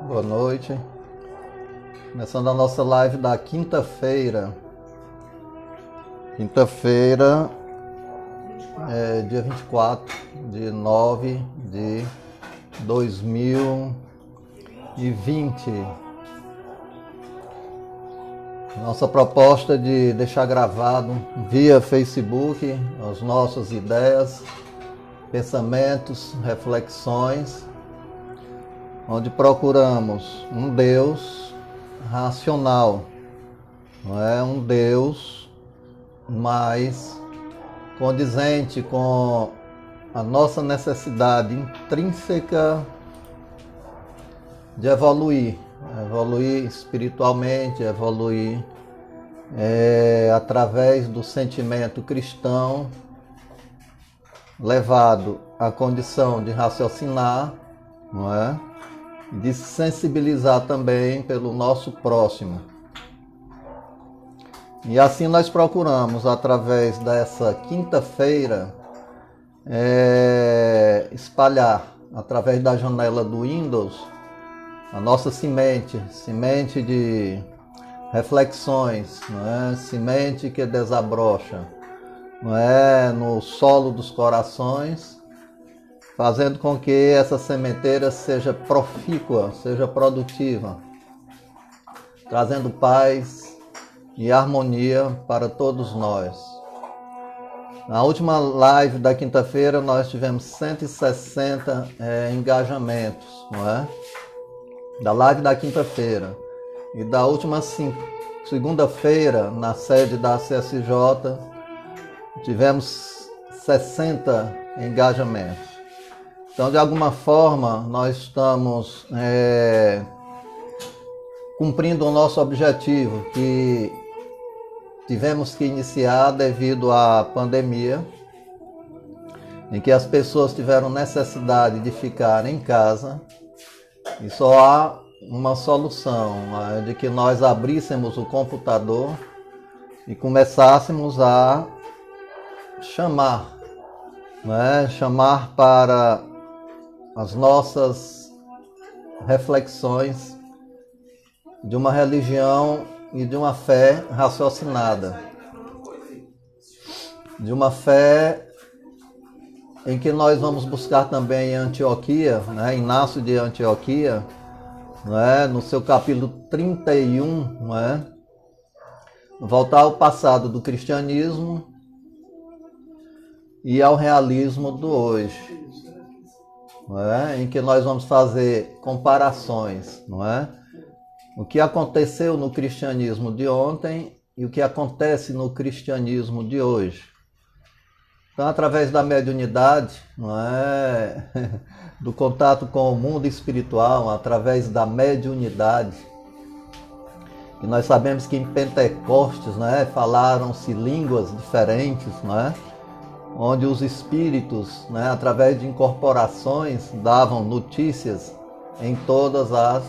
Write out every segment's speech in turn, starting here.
Boa noite. Começando a nossa live da quinta-feira. Quinta-feira, dia 24 de 9 de 2020. Nossa proposta de deixar gravado via Facebook as nossas ideias, pensamentos, reflexões, onde procuramos um Deus racional, não é um Deus mais condizente com a nossa necessidade intrínseca de evoluir espiritualmente, evoluir através do sentimento cristão, levado à condição de raciocinar, não é? De se sensibilizar também pelo nosso próximo. E assim nós procuramos, através dessa quinta-feira, espalhar, através da janela do Windows, a nossa semente de reflexões, não é? Semente que desabrocha, não é? No solo dos corações, fazendo com que essa sementeira seja profícua, seja produtiva, trazendo paz e harmonia para todos nós. Na última live da quinta-feira nós tivemos 160 engajamentos, não é? Da live da quinta-feira. E da última segunda-feira, na sede da CSJ, tivemos 60 engajamentos. Então, de alguma forma, nós estamos cumprindo o nosso objetivo, que tivemos que iniciar devido à pandemia, em que as pessoas tiveram necessidade de ficar em casa, e só há uma solução, de que nós abríssemos o computador e começássemos a chamar, né? Chamar para as nossas reflexões de uma religião e de uma fé raciocinada, de uma fé em que nós vamos buscar também em Antioquia, né? Inácio de Antioquia, né? No seu capítulo 31, né? Voltar ao passado do cristianismo e ao realismo do hoje. Não é? Em que nós vamos fazer comparações, não é? O que aconteceu no cristianismo de ontem e o que acontece no cristianismo de hoje. Então, através da mediunidade, não é? Do contato com o mundo espiritual, através da mediunidade, e nós sabemos que em Pentecostes, não é? Falaram-se línguas diferentes, não é? Onde os espíritos, né, através de incorporações, davam notícias em todas as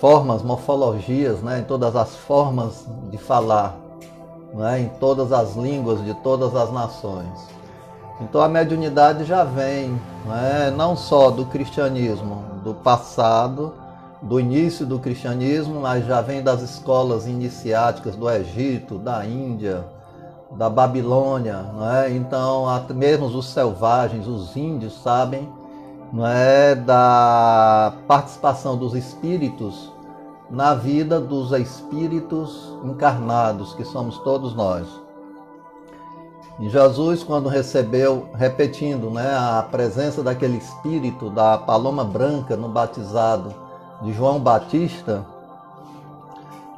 formas, morfologias, né, em todas as formas de falar, né, em todas as línguas de todas as nações. Então a mediunidade já vem, né, não só do cristianismo, do passado, do início do cristianismo, mas já vem das escolas iniciáticas do Egito, da Índia, da Babilônia, não é? Então, até mesmo os selvagens, os índios sabem, não é, da participação dos espíritos na vida dos espíritos encarnados, que somos todos nós. E Jesus, quando recebeu, repetindo, né, a presença daquele espírito da paloma branca no batizado de João Batista,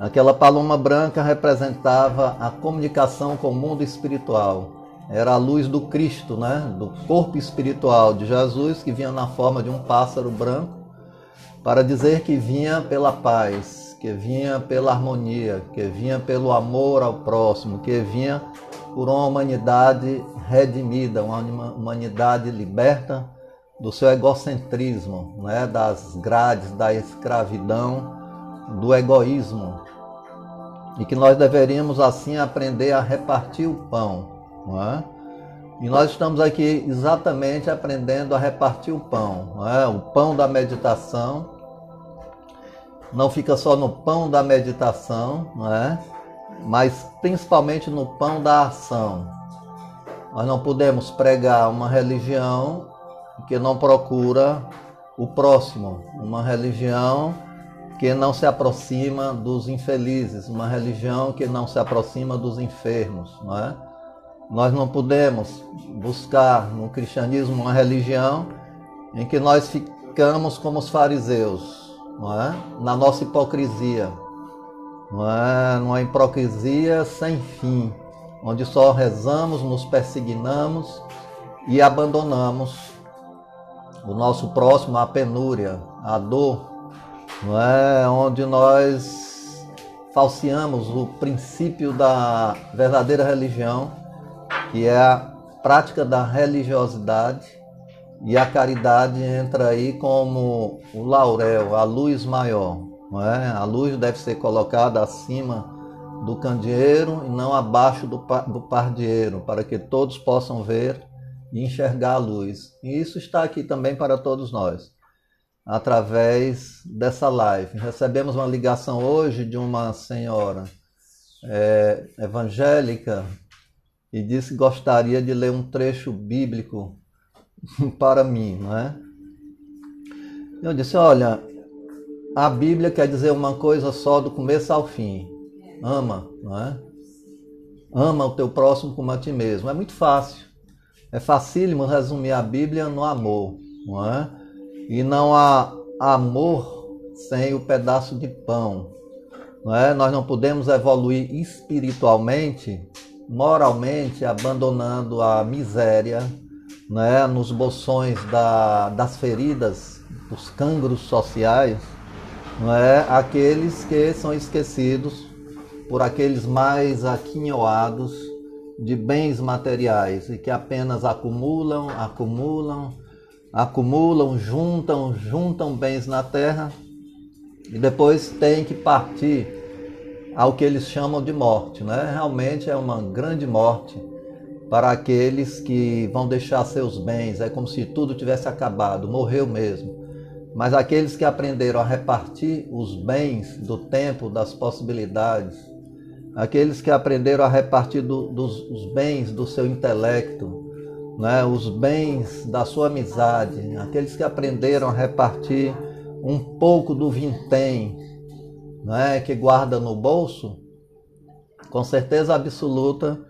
aquela paloma branca representava a comunicação com o mundo espiritual. Era a luz do Cristo, né? Do corpo espiritual de Jesus, que vinha na forma de um pássaro branco, para dizer que vinha pela paz, que vinha pela harmonia, que vinha pelo amor ao próximo, que vinha por uma humanidade redimida, uma humanidade liberta do seu egocentrismo, né? Das grades da escravidão, do egoísmo, e que nós deveríamos assim aprender a repartir o pão, não é? E nós estamos aqui exatamente aprendendo a repartir o pão, não é? O pão da meditação, não fica só no pão da meditação, não é? Mas principalmente no pão da ação. Nós não podemos pregar uma religião que não procura o próximo, uma religião que não se aproxima dos infelizes, uma religião que não se aproxima dos enfermos, não é? Nós não podemos buscar no cristianismo uma religião em que nós ficamos como os fariseus, não é? Na nossa hipocrisia, não é? Numa hipocrisia sem fim, onde só rezamos, nos persignamos e abandonamos o nosso próximo à penúria, à dor, não é? Onde nós falseamos o princípio da verdadeira religião, que é a prática da religiosidade, e a caridade entra aí como o laurel, a luz maior, não é? A luz deve ser colocada acima do candeeiro e não abaixo do pardieiro, para que todos possam ver e enxergar a luz. E isso está aqui também para todos nós, através dessa live. Recebemos uma ligação hoje de uma senhora evangélica e disse que gostaria de ler um trecho bíblico para mim, não é? Eu disse, olha, a Bíblia quer dizer uma coisa só do começo ao fim. Ama, não é? Ama o teu próximo como a ti mesmo. É muito fácil. É facílimo resumir a Bíblia no amor, não é? E não há amor sem o pedaço de pão, não é? Nós não podemos evoluir espiritualmente, moralmente, abandonando a miséria, né, nos bolsões das feridas, dos cangros sociais, não é? Aqueles que são esquecidos por aqueles mais aquinhoados de bens materiais e que apenas acumulam, juntam bens na terra e depois têm que partir ao que eles chamam de morte, né? Realmente é uma grande morte para aqueles que vão deixar seus bens, é como se tudo tivesse acabado, morreu mesmo. Mas aqueles que aprenderam a repartir os bens do tempo, das possibilidades, aqueles que aprenderam a repartir os bens do seu intelecto, né, os bens da sua amizade, aqueles que aprenderam a repartir um pouco do vintém, né, que guarda no bolso, com certeza absoluta,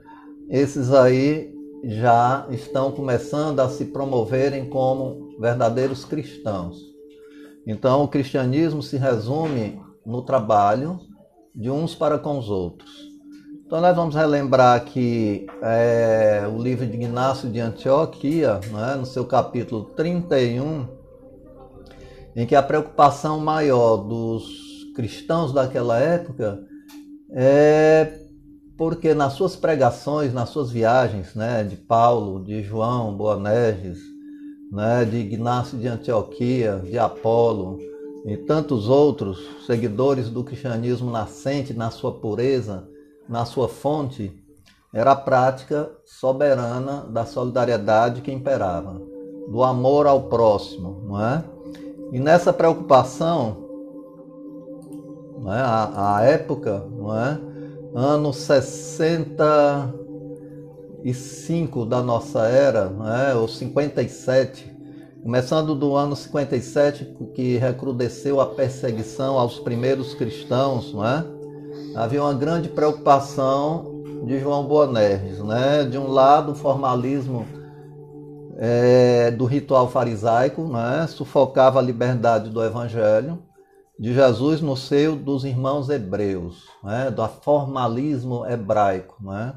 esses aí já estão começando a se promoverem como verdadeiros cristãos. Então o cristianismo se resume no trabalho de uns para com os outros. Então nós vamos relembrar que o livro de Ignácio de Antioquia, né, no seu capítulo 31, em que a preocupação maior dos cristãos daquela época é porque nas suas pregações, nas suas viagens, né, de Paulo, de João Boanerges, né, de Ignácio de Antioquia, de Apolo e tantos outros seguidores do cristianismo nascente na sua pureza, na sua fonte, era a prática soberana da solidariedade que imperava, do amor ao próximo, não é? E nessa preocupação, não é, a época, não é, ano 65 da nossa era, né, ou 57, começando do ano 57, que recrudesceu a perseguição aos primeiros cristãos, né, havia uma grande preocupação de João Boanerges, né, de um lado o formalismo do ritual farisaico, né, sufocava a liberdade do evangelho de Jesus no seio dos irmãos hebreus, né, do formalismo hebraico, né?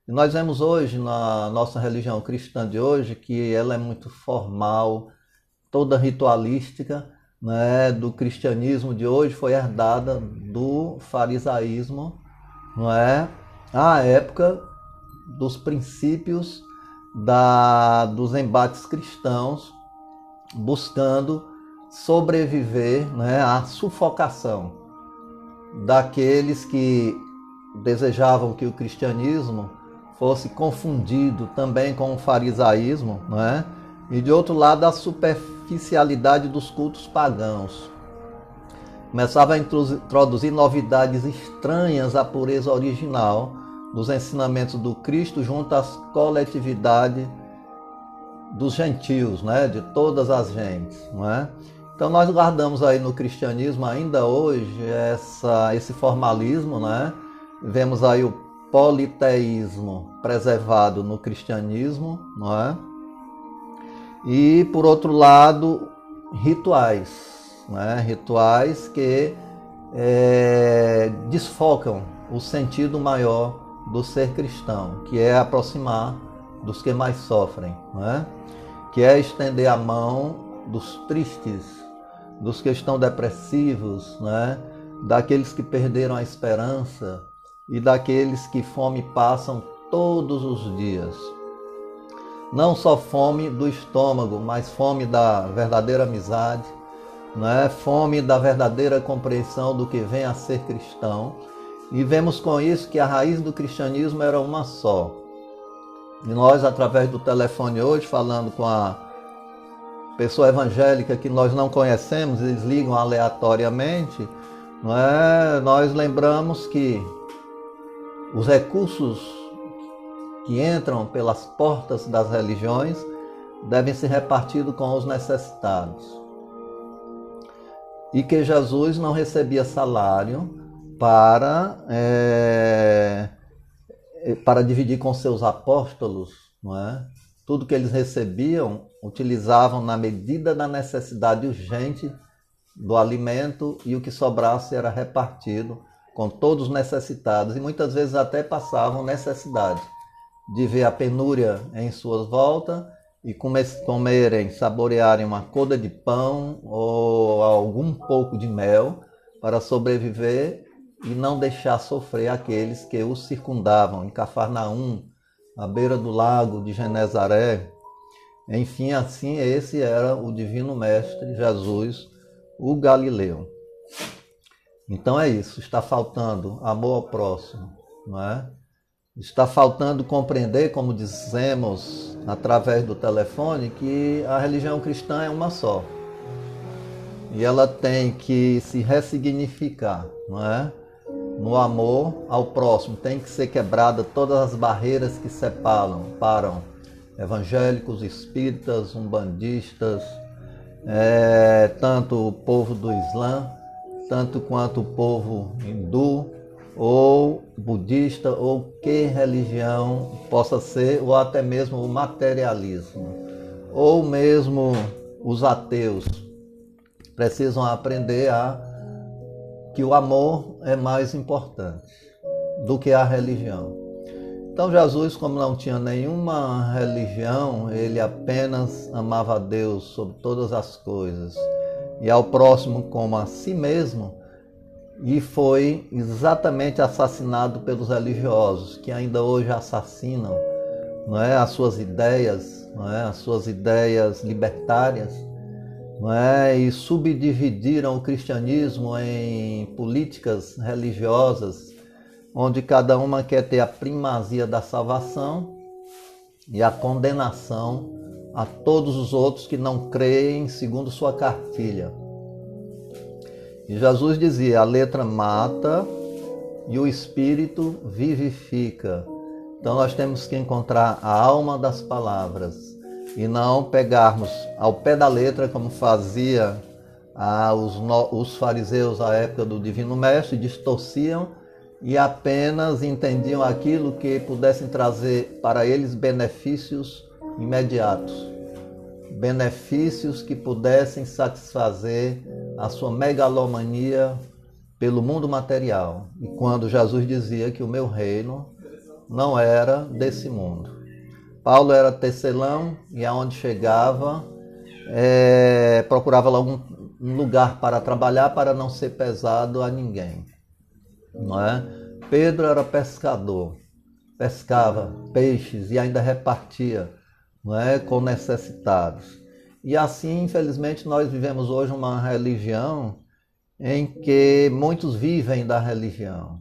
E nós vemos hoje na nossa religião cristã de hoje que ela é muito formal, toda ritualística, né, do cristianismo de hoje foi herdada do farisaísmo, não é? À época dos princípios dos embates cristãos, buscando sobreviver, né, à sufocação daqueles que desejavam que o cristianismo fosse confundido também com o farisaísmo, né, e de outro lado a superficialidade dos cultos pagãos. começava a introduzir novidades estranhas à pureza original dos ensinamentos do Cristo junto às coletividades dos gentios, né? De todas as gentes, não é? Então nós guardamos aí no cristianismo ainda hoje esse formalismo, né? Vemos aí o politeísmo preservado no cristianismo, não é? E por outro lado, rituais, né? Rituais que desfocam o sentido maior do ser cristão, que é aproximar dos que mais sofrem, né? Que é estender a mão dos tristes, dos que estão depressivos, né? Daqueles que perderam a esperança e daqueles que fome passam todos os dias. Não só fome do estômago, mas fome da verdadeira amizade, né? Fome da verdadeira compreensão do que vem a ser cristão. E vemos com isso que a raiz do cristianismo era uma só. E nós, através do telefone hoje, falando com a pessoa evangélica que nós não conhecemos, eles ligam aleatoriamente, não é? Nós lembramos que os recursos que entram pelas portas das religiões devem ser repartidos com os necessitados. E que Jesus não recebia salário para dividir com seus apóstolos, não é? Tudo que eles recebiam, utilizavam na medida da necessidade urgente do alimento, e o que sobrasse era repartido com todos os necessitados, e muitas vezes até passavam necessidade de ver a penúria em suas voltas e comerem, saborearem uma coda de pão ou algum pouco de mel para sobreviver e não deixar sofrer aqueles que os circundavam em Cafarnaum, à beira do lago de Genezaré. Enfim, assim, esse era o Divino Mestre Jesus, o Galileu. Então é isso, está faltando amor ao próximo, não é? Está faltando compreender, como dizemos através do telefone, que a religião cristã é uma só. E ela tem que se ressignificar, não é? No amor ao próximo. Tem que ser quebrada todas as barreiras que separam evangélicos, espíritas, umbandistas, tanto o povo do Islã, tanto quanto o povo hindu, ou budista, ou que religião possa ser, ou até mesmo o materialismo, ou mesmo os ateus, precisam aprender que o amor é mais importante do que a religião. Então Jesus, como não tinha nenhuma religião, ele apenas amava a Deus sobre todas as coisas e ao próximo como a si mesmo, e foi exatamente assassinado pelos religiosos, que ainda hoje assassinam, não é, as suas ideias, não é, as suas ideias libertárias, não é, e subdividiram o cristianismo em políticas religiosas, onde cada uma quer ter a primazia da salvação e a condenação a todos os outros que não creem segundo sua cartilha. E Jesus dizia, a letra mata e o espírito vivifica. Então nós temos que encontrar a alma das palavras e não pegarmos ao pé da letra, como fazia os fariseus à época do Divino Mestre, distorciam e apenas entendiam aquilo que pudessem trazer para eles benefícios imediatos. Benefícios que pudessem satisfazer a sua megalomania pelo mundo material. E quando Jesus dizia que o meu reino não era desse mundo. Paulo era tecelão e aonde chegava, procurava lá um lugar para trabalhar para não ser pesado a ninguém. Não é? Pedro era pescador, pescava peixes e ainda repartia, não é, com necessitados. E assim, infelizmente, nós vivemos hoje uma religião em que muitos vivem da religião,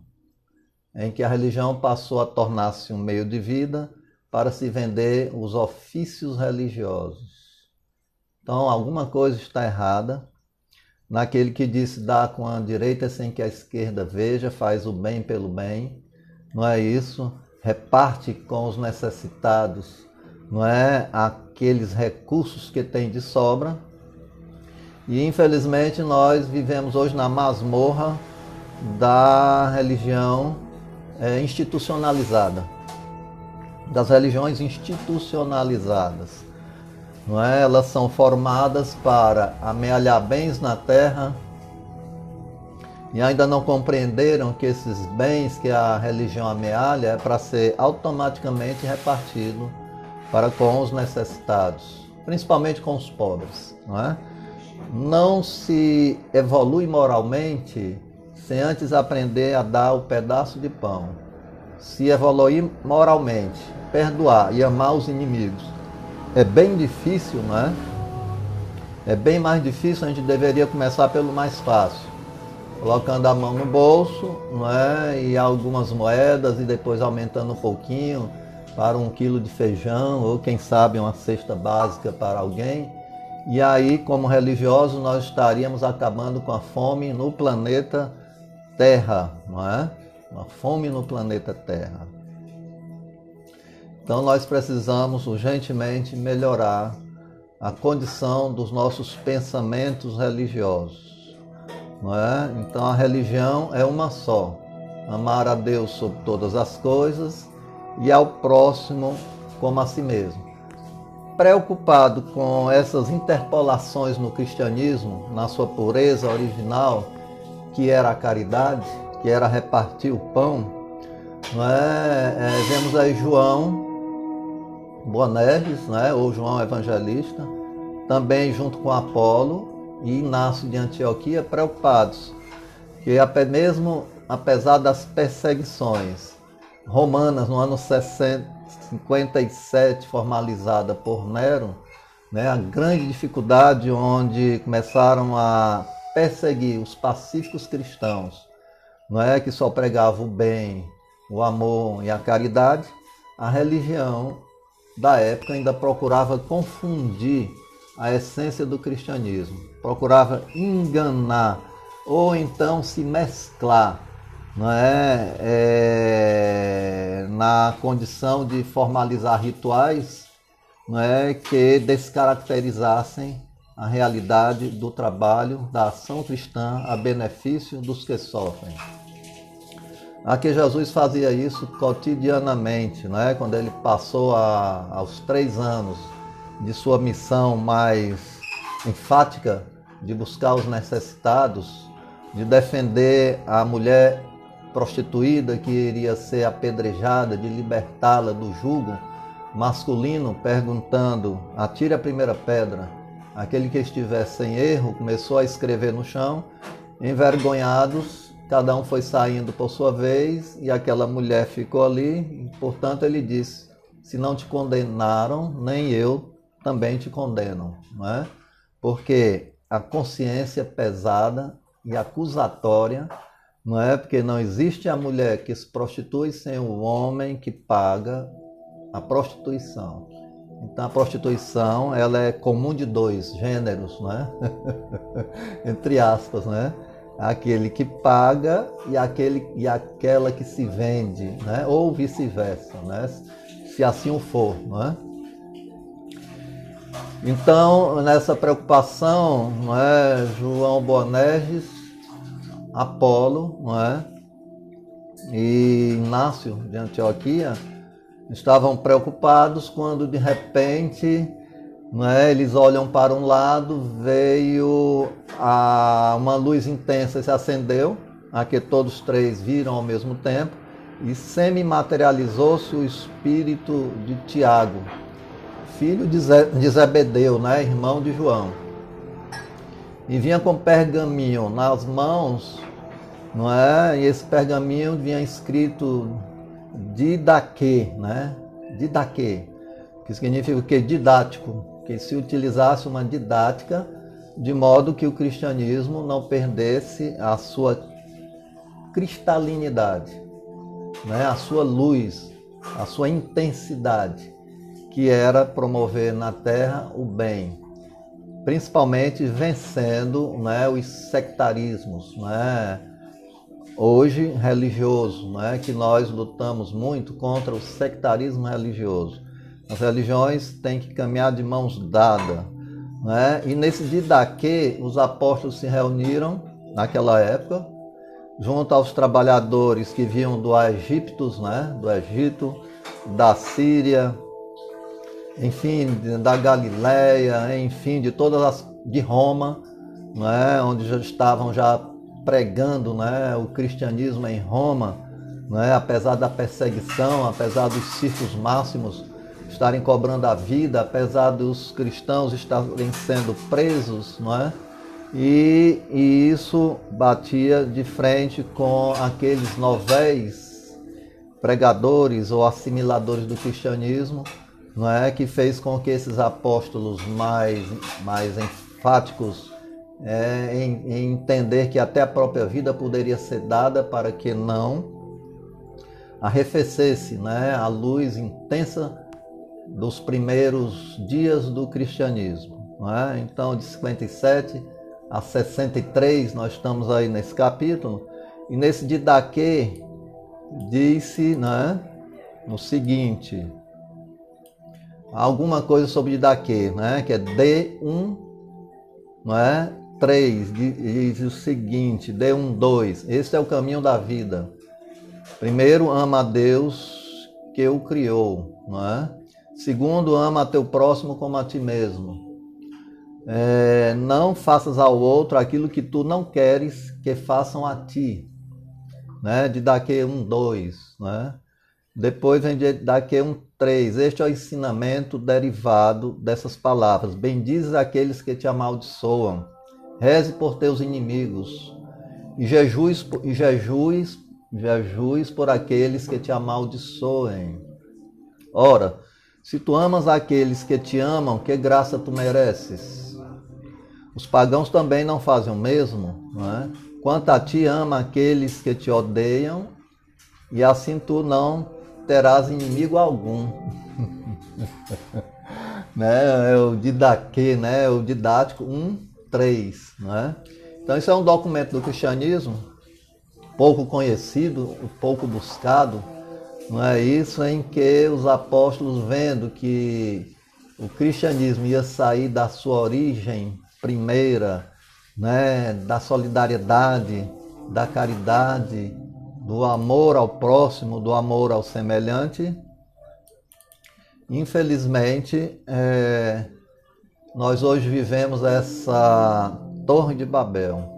em que a religião passou a tornar-se um meio de vida para se vender os ofícios religiosos. Então, alguma coisa está errada, naquele que disse: dá com a direita sem que a esquerda veja, faz o bem pelo bem, não é isso? Reparte com os necessitados, não é? Aqueles recursos que tem de sobra. E infelizmente nós vivemos hoje na masmorra da religião institucionalizada, das religiões institucionalizadas. Não é? Elas são formadas para amealhar bens na terra e ainda não compreenderam que esses bens que a religião amealha é para ser automaticamente repartido para com os necessitados, principalmente com os pobres. Não é? Não se evolui moralmente sem antes aprender a dar o pedaço de pão. Se evoluir moralmente, perdoar e amar os inimigos, é bem difícil, não é? É bem mais difícil, a gente deveria começar pelo mais fácil. Colocando a mão no bolso, não é? E algumas moedas e depois aumentando um pouquinho para 1 quilo de feijão ou quem sabe uma cesta básica para alguém. E aí, como religiosos, nós estaríamos acabando com a fome no planeta Terra, não é? Uma fome no planeta Terra. Então nós precisamos urgentemente melhorar a condição dos nossos pensamentos religiosos, não é? Então a religião é uma só: amar a Deus sobre todas as coisas e ao próximo como a si mesmo. Preocupado com essas interpolações no cristianismo, na sua pureza original, que era a caridade, que era repartir o pão, não é? Vemos aí João Boanerges, né, ou João Evangelista, também junto com Apolo e Inácio de Antioquia, preocupados que mesmo apesar das perseguições romanas no ano 57, formalizada por Nero, né, a grande dificuldade onde começaram a perseguir os pacíficos cristãos, não é, que só pregavam o bem, o amor e a caridade, a religião da época ainda procurava confundir a essência do cristianismo, procurava enganar ou então se mesclar, não é? Na condição de formalizar rituais, não é, que descaracterizassem a realidade do trabalho, da ação cristã a benefício dos que sofrem. Aqui Jesus fazia isso cotidianamente, não é? Quando ele passou aos 3 anos de sua missão mais enfática de buscar os necessitados, de defender a mulher prostituída que iria ser apedrejada, de libertá-la do jugo masculino, perguntando: atire a primeira pedra. Aquele que estiver sem erro começou a escrever no chão. Envergonhados, cada um foi saindo por sua vez e aquela mulher ficou ali. E, portanto, ele disse: se não te condenaram, nem eu também te condeno, não é? Porque a consciência pesada e acusatória, não é? Porque não existe a mulher que se prostitui sem o homem que paga a prostituição. Então a prostituição, ela é comum de 2 gêneros, não é? Entre aspas, né? Aquele que paga e aquela que se vende, né? Ou vice-versa, né? Se assim o for, não é? Então, nessa preocupação, não é, João Boanerges, Apolo, não é, e Inácio de Antioquia estavam preocupados quando de repente, não é, eles olham para um lado, veio uma luz intensa, se acendeu, a que todos 3 viram ao mesmo tempo, e semi-materializou-se o espírito de Tiago, filho de Zebedeu, né, irmão de João. E vinha com pergaminho nas mãos, não é? E esse pergaminho vinha escrito Didaquê, né? Didaquê, que significa o quê? Didático, que se utilizasse uma didática de modo que o cristianismo não perdesse a sua cristalinidade, né? A sua luz, a sua intensidade, que era promover na terra o bem. principalmente vencendo, né, os sectarismos, né, hoje religioso, né, que nós lutamos muito contra o sectarismo religioso. As religiões têm que caminhar de mãos dadas, né, e nesse Didaquê os apóstolos se reuniram naquela época, junto aos trabalhadores que vinham do Egito, né, do Egito, da Síria, enfim, da Galileia, enfim, de todas as, de Roma, né, onde já estavam já pregando, né, o cristianismo em Roma, né, apesar da perseguição, apesar dos circos máximos estarem cobrando a vida, apesar dos cristãos estarem sendo presos, não é? E isso batia de frente com aqueles novéis pregadores ou assimiladores do cristianismo, não é, que fez com que esses apóstolos mais enfáticos em entender que até a própria vida poderia ser dada para que não arrefecesse, né, a luz intensa dos primeiros dias do cristianismo, não é? Então, de 57 a 63, nós estamos aí nesse capítulo, e nesse Didaquê disse, né, no seguinte, alguma coisa sobre Didaquê, né, que é D1, não é? 3, diz o seguinte, D1, 2, esse é o caminho da vida. Primeiro, ama a Deus que o criou, não é? Segundo, ama a teu próximo como a ti mesmo. Não faças ao outro aquilo que tu não queres que façam a ti, né? Didaquê 1, 2, né? Depois vem Didaquê 1, 3. Este é o ensinamento derivado dessas palavras. Bendizes aqueles que te amaldiçoam. Reze por teus inimigos. E jejues por aqueles que te amaldiçoem. Ora, se tu amas aqueles que te amam, que graça tu mereces? Os pagãos também não fazem o mesmo, não é? Quanto a ti, ama aqueles que te odeiam, e assim tu não terás inimigo algum. Né? É o Didaquê, né? O didático 1, 3. Né? Então isso é um documento do cristianismo, pouco conhecido, pouco buscado, não é isso, em que os apóstolos, vendo que o cristianismo ia sair da sua origem primeira, né, da solidariedade, da caridade, do amor ao próximo, do amor ao semelhante, infelizmente, nós hoje vivemos essa Torre de Babel.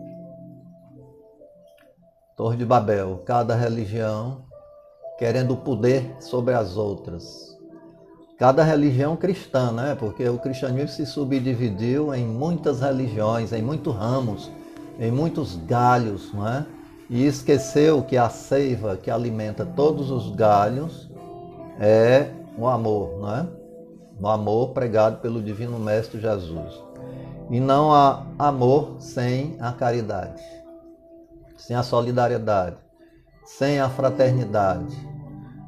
Torre de Babel, cada religião querendo o poder sobre as outras. Cada religião cristã, né? Porque o cristianismo se subdividiu em muitas religiões, em muitos ramos, em muitos galhos, não é? E esqueceu que a seiva que alimenta todos os galhos é o amor, não é? O amor pregado pelo Divino Mestre Jesus. E não há amor sem a caridade, sem a solidariedade, sem a fraternidade.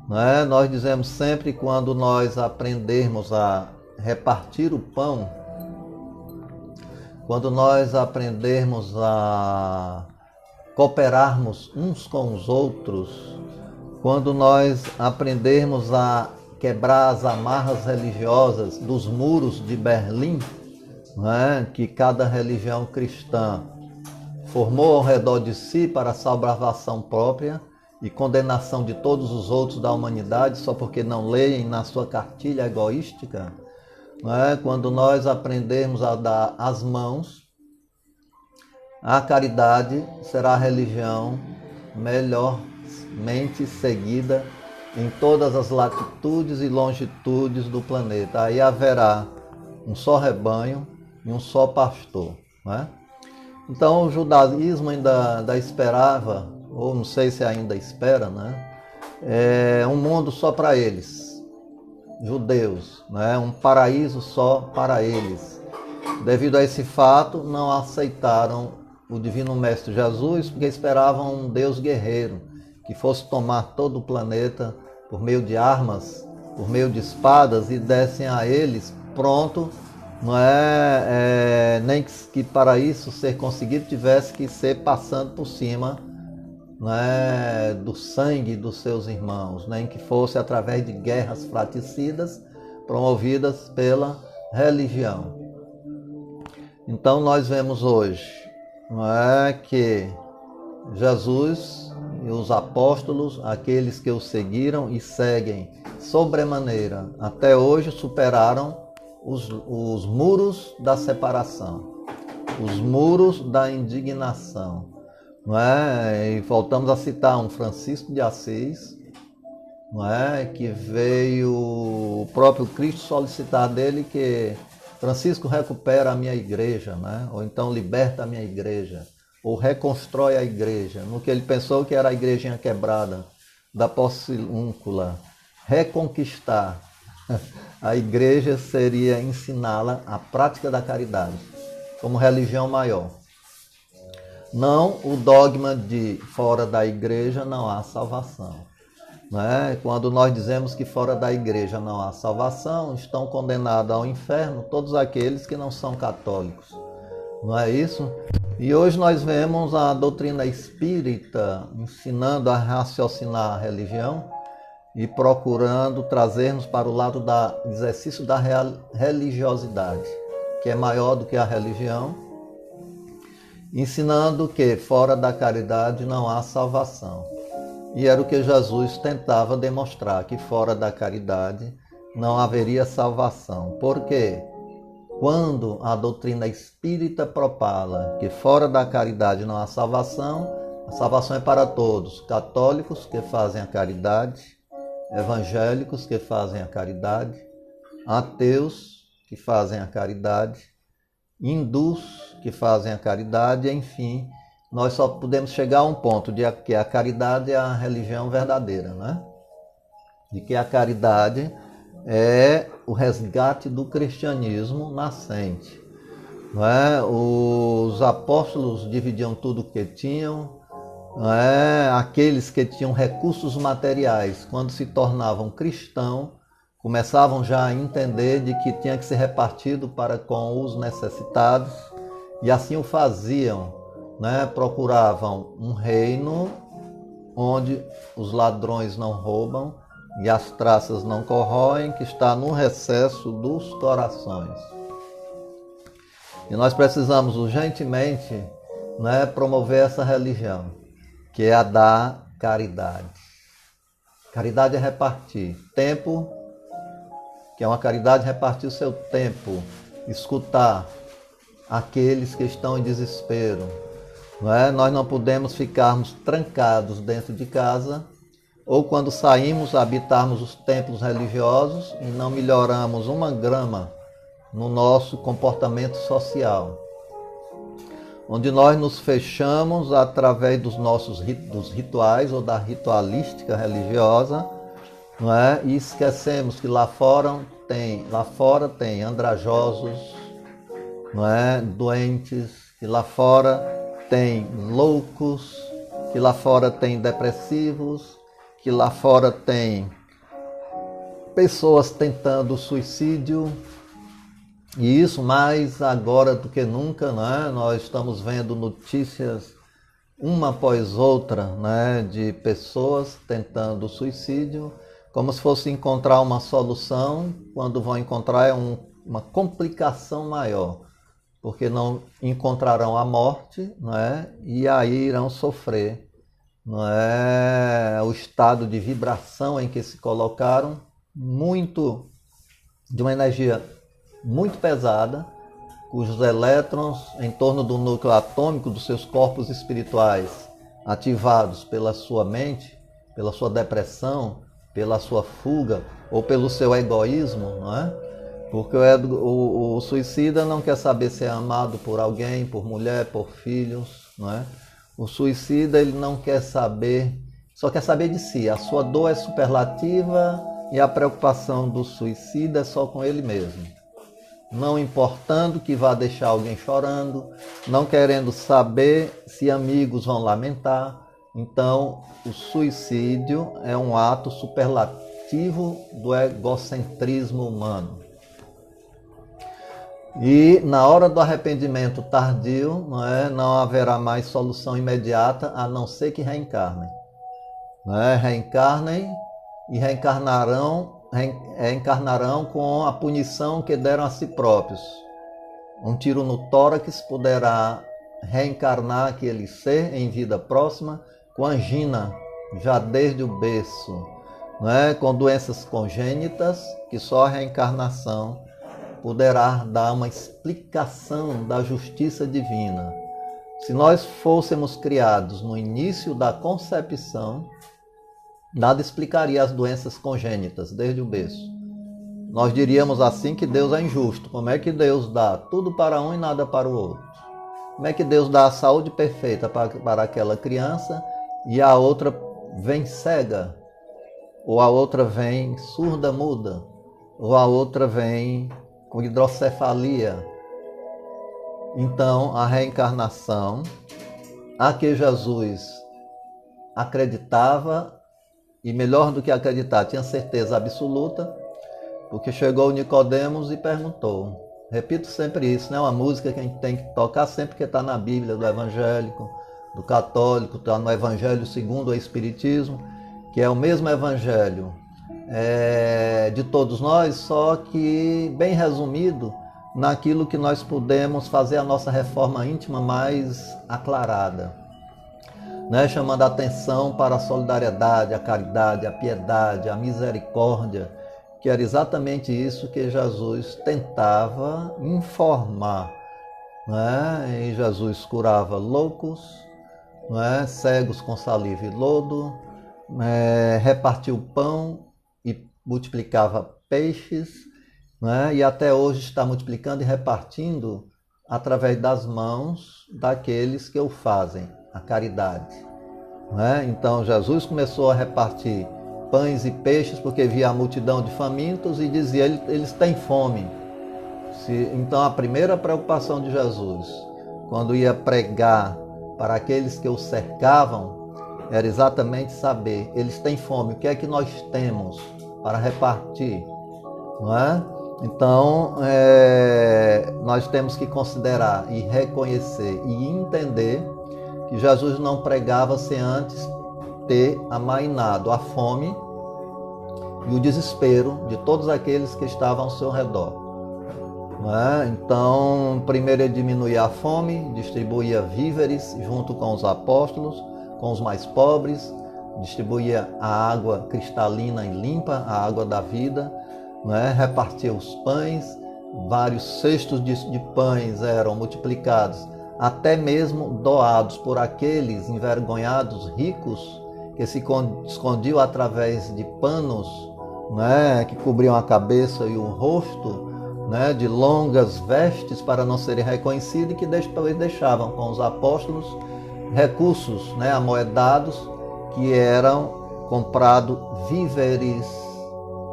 Não é? Nós dizemos sempre, quando nós aprendermos a repartir o pão, quando nós aprendermos a cooperarmos uns com os outros, quando nós aprendermos a quebrar as amarras religiosas dos muros de Berlim, não é? Que cada religião cristã formou ao redor de si para a salvação própria e condenação de todos os outros da humanidade, só porque não leem na sua cartilha egoística, não é? Quando nós aprendermos a dar as mãos, a caridade será a religião melhormente seguida em todas as latitudes e longitudes do planeta. Aí haverá um só rebanho e um só pastor, não é? Então o judaísmo ainda esperava, ou não sei se ainda espera, né? Um mundo só para eles, judeus, né? Um paraíso só para eles. Devido a esse fato, não aceitaram o Divino Mestre Jesus, porque esperavam um Deus guerreiro, que fosse tomar todo o planeta por meio de armas, por meio de espadas, e dessem a eles pronto não é, nem que para isso ser conseguido tivesse que ser passando por cima, não é, do sangue dos seus irmãos, nem que fosse através de guerras fratricidas promovidas pela religião. Então nós vemos hoje, não é, que Jesus e os apóstolos, aqueles que o seguiram e seguem sobremaneira até hoje, superaram os muros da separação, os muros da indignação, não é? E voltamos a citar um Francisco de Assis, não é? Que veio o próprio Cristo solicitar dele que Francisco recupera a minha igreja, né? Ou então liberta a minha igreja, ou reconstrói a igreja, no que ele pensou que era a igrejinha quebrada da Porciúncula. Reconquistar a igreja seria ensiná-la a prática da caridade como religião maior. Não o dogma de fora da igreja não há salvação. Né? Quando nós dizemos que fora da igreja não há salvação, estão condenados ao inferno todos aqueles que não são católicos. Não é isso? E hoje nós vemos a doutrina espírita ensinando a raciocinar a religião e procurando trazer-nos para o lado do exercício da religiosidade, que é maior do que a religião, ensinando que fora da caridade não há salvação. E era o que Jesus tentava demonstrar, que fora da caridade não haveria salvação. Por quê? Quando a doutrina espírita propala que fora da caridade não há salvação, a salvação é para todos, católicos que fazem a caridade, evangélicos que fazem a caridade, ateus que fazem a caridade, hindus que fazem a caridade, enfim, nós só podemos chegar a um ponto de que a caridade é a religião verdadeira, né? De que a caridade é o resgate do cristianismo nascente. Não é? Os apóstolos dividiam tudo o que tinham, não é? Aqueles que tinham recursos materiais, quando se tornavam cristãos, começavam já a entender de que tinha que ser repartido para com os necessitados, e assim o faziam, né? Procuravam um reino onde os ladrões não roubam e as traças não corroem, que está no recesso dos corações. E nós precisamos urgentemente, né, promover essa religião, que é a da caridade. Caridade é repartir tempo, que é uma caridade repartir o seu tempo, escutar aqueles que estão em desespero. Não é? Nós não podemos ficarmos trancados dentro de casa, ou quando saímos, habitarmos os templos religiosos e não melhoramos uma grama no nosso comportamento social, onde nós nos fechamos através dos nossos dos rituais ou da ritualística religiosa, não é? E esquecemos que lá fora tem andrajosos, não é? Doentes, que lá fora tem loucos, que lá fora tem depressivos, que lá fora tem pessoas tentando suicídio. E isso mais agora do que nunca, né? Nós estamos vendo notícias uma após outra, né, de pessoas tentando suicídio, como se fosse encontrar uma solução, quando vão encontrar é uma complicação maior, porque não encontrarão a morte, né, e aí irão sofrer, não é, o estado de vibração em que se colocaram, muito de uma energia muito pesada, cujos elétrons em torno do núcleo atômico dos seus corpos espirituais, ativados pela sua mente, pela sua depressão, pela sua fuga ou pelo seu egoísmo, não é? Porque o suicida não quer saber se é amado por alguém, por mulher, por filhos, não é? O suicida ele não quer saber, só quer saber de si. A sua dor é superlativa e a preocupação do suicida é só com ele mesmo. Não importando que vá deixar alguém chorando, não querendo saber se amigos vão lamentar. Então, o suicídio é um ato superlativo do egocentrismo humano. E na hora do arrependimento tardio, não haverá mais solução imediata, a não ser que reencarnem. Reencarnem e reencarnarão com a punição que deram a si próprios. Um tiro no tórax poderá reencarnar aquele ser em vida próxima com angina, já desde o berço, com doenças congênitas que só a reencarnação poderá dar uma explicação da justiça divina. Se nós fôssemos criados no início da concepção, nada explicaria as doenças congênitas desde o berço. Nós diríamos assim que Deus é injusto. Como é que Deus dá tudo para um e nada para o outro? Como é que Deus dá a saúde perfeita para aquela criança e a outra vem cega? Ou a outra vem surda, muda? Ou a outra vem com hidrocefalia? Então, a reencarnação, a que Jesus acreditava, e melhor do que acreditar, tinha certeza absoluta, porque chegou Nicodemos e perguntou. Repito sempre isso, uma música que a gente tem que tocar sempre que está na Bíblia, do evangélico, do católico, está no Evangelho segundo o Espiritismo, que é o mesmo evangelho de todos nós, só que bem resumido naquilo que nós podemos fazer a nossa reforma íntima mais aclarada. Chamando a atenção para a solidariedade, a caridade, a piedade, a misericórdia, que era exatamente isso que Jesus tentava informar. E Jesus curava loucos, cegos com saliva e lodo, repartiu pão e multiplicava peixes, e até hoje está multiplicando e repartindo através das mãos daqueles que o fazem, a caridade. Então Jesus começou a repartir pães e peixes porque via a multidão de famintos e dizia, eles têm fome. Então a primeira preocupação de Jesus, quando ia pregar para aqueles que o cercavam, era exatamente saber, eles têm fome, o que é que nós temos para repartir? Então, nós temos que considerar e reconhecer e entender que Jesus não pregava sem antes ter amainado a fome e o desespero de todos aqueles que estavam ao seu redor. Então, primeiro ele diminuía a fome, distribuía víveres junto com os apóstolos, com os mais pobres, distribuía a água cristalina e limpa, a água da vida, repartia os pães, vários cestos de pães eram multiplicados, até mesmo doados por aqueles envergonhados ricos que se escondiam através de panos que cobriam a cabeça e o rosto, de longas vestes para não serem reconhecidos, e que depois deixavam com os apóstolos recursos amoedados que eram comprados víveres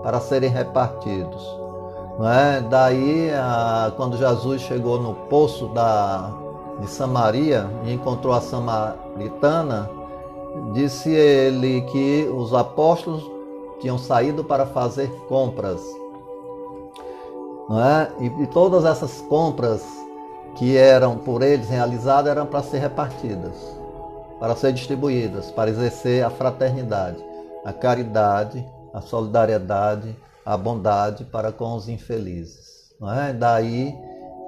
para serem repartidos. Daí, quando Jesus chegou no poço de Samaria e encontrou a samaritana, disse ele que os apóstolos tinham saído para fazer compras. E todas essas compras que eram por eles realizadas eram para ser repartidas, para ser distribuídas, para exercer a fraternidade, a caridade, a solidariedade, a bondade para com os infelizes. Daí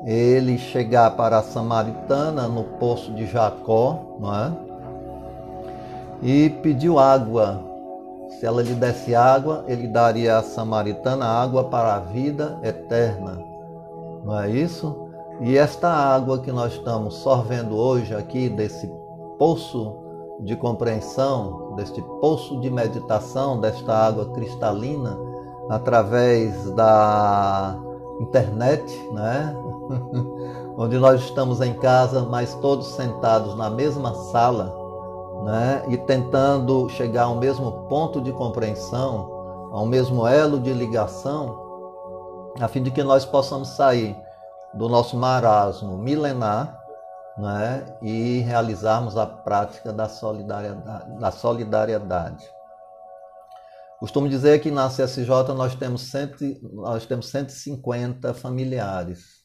ele chegar para a samaritana no poço de Jacó, e pediu água. Se ela lhe desse água, ele daria à samaritana água para a vida eterna. Não é isso? E esta água que nós estamos sorvendo hoje aqui, desse poço de compreensão, deste poço de meditação, desta água cristalina, através da internet, onde nós estamos em casa, mas todos sentados na mesma sala, e tentando chegar ao mesmo ponto de compreensão, ao mesmo elo de ligação, a fim de que nós possamos sair do nosso marasmo milenar, e realizarmos a prática da solidariedade. Costumo dizer que na CSJ nós temos 150 familiares.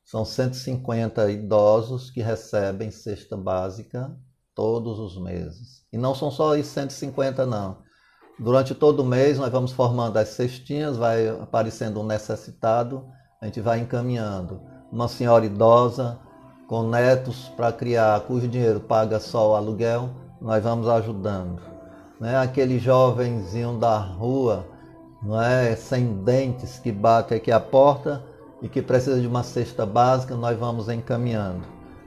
São 150 idosos que recebem cesta básica todos os meses. E não são só os 150, não. Durante todo o mês nós vamos formando as cestinhas, vai aparecendo um necessitado, a gente vai encaminhando. Uma senhora idosa com netos para criar, cujo dinheiro paga só o aluguel, nós vamos ajudando. Né? Aquele jovenzinho da rua, não é, sem dentes, que bate aqui a porta e que precisa de uma cesta básica, nós vamos encaminhando.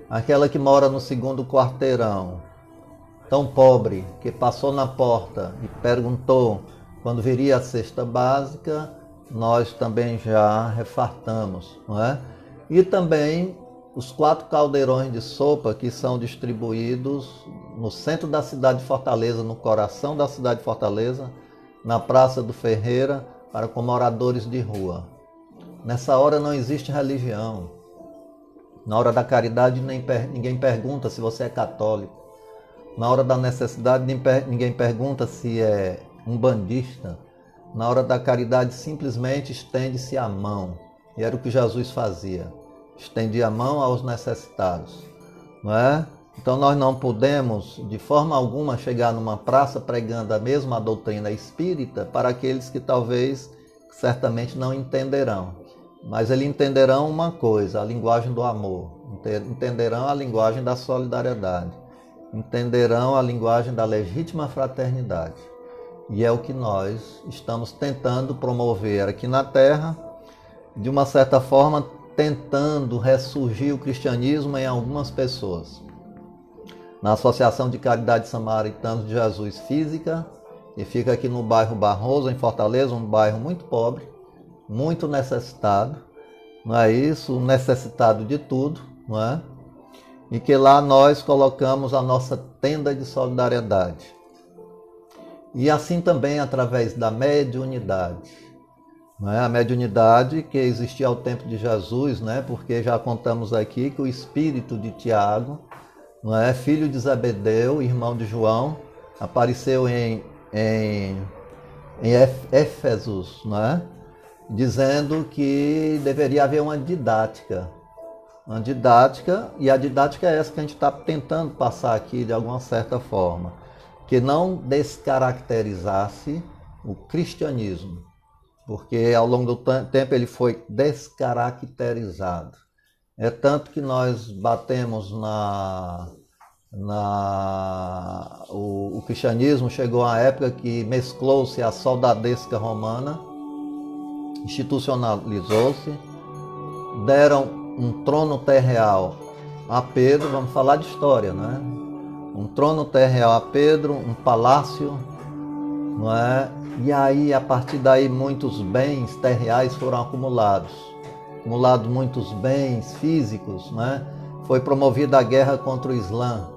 Aquela que mora no segundo quarteirão, tão pobre, que passou na porta e perguntou quando viria a cesta básica, nós também já refartamos, não é? E também os 4 caldeirões de sopa que são distribuídos no centro da cidade de Fortaleza, no coração da cidade de Fortaleza, na Praça do Ferreira, para moradores de rua. Nessa hora não existe religião. Na hora da caridade ninguém pergunta se você é católico. Na hora da necessidade ninguém pergunta se é umbandista. Na hora da caridade simplesmente estende-se a mão. E era o que Jesus fazia. Estendia a mão aos necessitados. Não é? Então nós não podemos de forma alguma chegar numa praça pregando a mesma doutrina espírita para aqueles que talvez certamente não entenderão. Mas eles entenderão uma coisa, a linguagem do amor. Entenderão a linguagem da solidariedade. Entenderão a linguagem da legítima fraternidade. E é o que nós estamos tentando promover aqui na Terra, de uma certa forma, tentando ressurgir o cristianismo em algumas pessoas. Na Associação de Caridade Samaritanos de Jesus Física, que fica aqui no bairro Barroso, em Fortaleza, um bairro muito pobre, muito necessitado, não é isso? Necessitado de tudo, não é? E que lá nós colocamos a nossa tenda de solidariedade. E assim também através da mediunidade. Não é? A mediunidade que existia ao tempo de Jesus, né? Porque já contamos aqui que o espírito de Tiago, não é? Filho de Zebedeu, irmão de João, apareceu em Éfesos, não é? Dizendo que deveria haver uma didática, e a didática é essa que a gente está tentando passar aqui de alguma certa forma, que não descaracterizasse o cristianismo, porque ao longo do tempo ele foi descaracterizado. É tanto que nós batemos o cristianismo chegou a uma época que mesclou-se a soldadesca romana, institucionalizou-se, deram um trono terreal a Pedro, vamos falar de história, né? Um trono terreal a Pedro, um palácio, não é? E aí, a partir daí, muitos bens terreais foram acumulados muitos bens físicos, né? Foi promovida a guerra contra o Islã,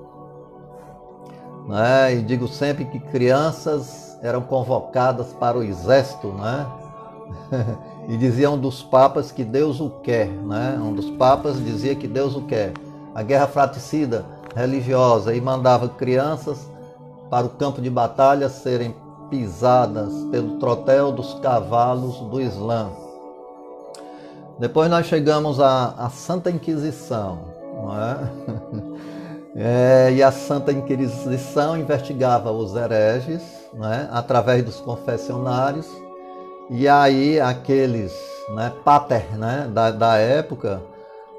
né? E digo sempre que crianças eram convocadas para o exército, né? E diziam dos papas que Deus o quer, né? Um dos papas dizia que Deus o quer. A guerra fratricida religiosa, e mandava crianças para o campo de batalha serem pisadas pelo trotel dos cavalos do Islã. Depois nós chegamos à Santa Inquisição, não é? E a Santa Inquisição investigava os hereges, não é? Através dos confessionários. E aí aqueles, né, pater, né, da época,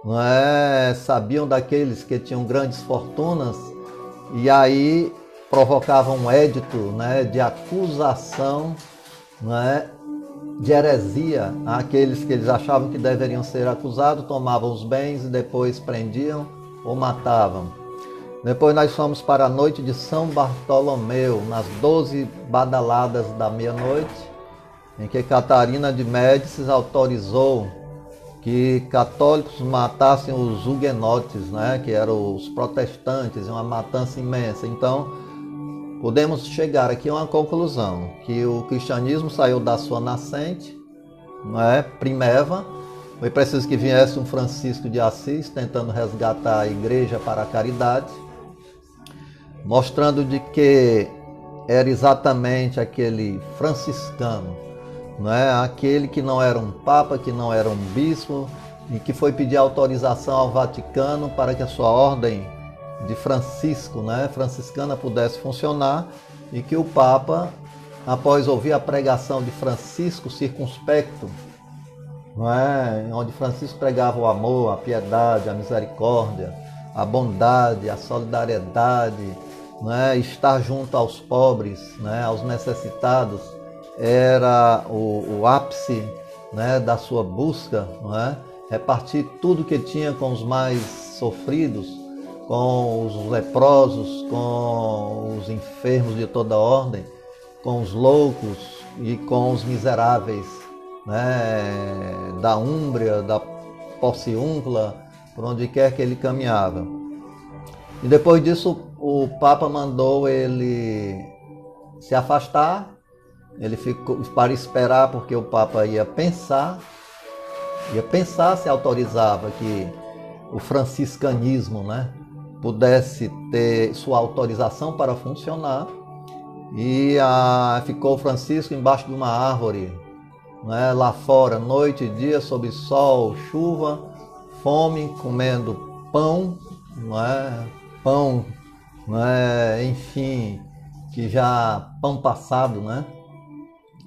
não é, sabiam daqueles que tinham grandes fortunas e aí provocavam um édito, né, de acusação, não é, de heresia àqueles que eles achavam que deveriam ser acusados, tomavam os bens e depois prendiam ou matavam. Depois nós fomos para a noite de São Bartolomeu, nas 12 badaladas da meia-noite, em que Catarina de Médicis autorizou que católicos matassem os huguenotes, né, que eram os protestantes, uma matança imensa. Então, podemos chegar aqui a uma conclusão, que o cristianismo saiu da sua nascente, não é, primeva. Foi preciso que viesse um Francisco de Assis tentando resgatar a igreja para a caridade, mostrando de que era exatamente aquele franciscano, não é? Aquele que não era um papa, que não era um bispo, e que foi pedir autorização ao Vaticano para que a sua ordem de Francisco, né, franciscana, pudesse funcionar, e que o Papa, após ouvir a pregação de Francisco circunspecto, não é? Onde Francisco pregava o amor, a piedade, a misericórdia, a bondade, a solidariedade, não é? Estar junto aos pobres, né? Aos necessitados, era o ápice, né? Da sua busca, não é? Repartir tudo que tinha com os mais sofridos, com os leprosos, com os enfermos de toda ordem, com os loucos e com os miseráveis, né, da Úmbria, da Porciúncula, por onde quer que ele caminhava. E depois disso o Papa mandou ele se afastar, ele ficou para esperar, porque o Papa ia pensar se autorizava que o franciscanismo, né, pudesse ter sua autorização para funcionar. E ficou Francisco embaixo de uma árvore, né, lá fora, noite e dia, sob sol, chuva, fome, comendo pão, não é? Pão, não é? Enfim, que já pão passado, né?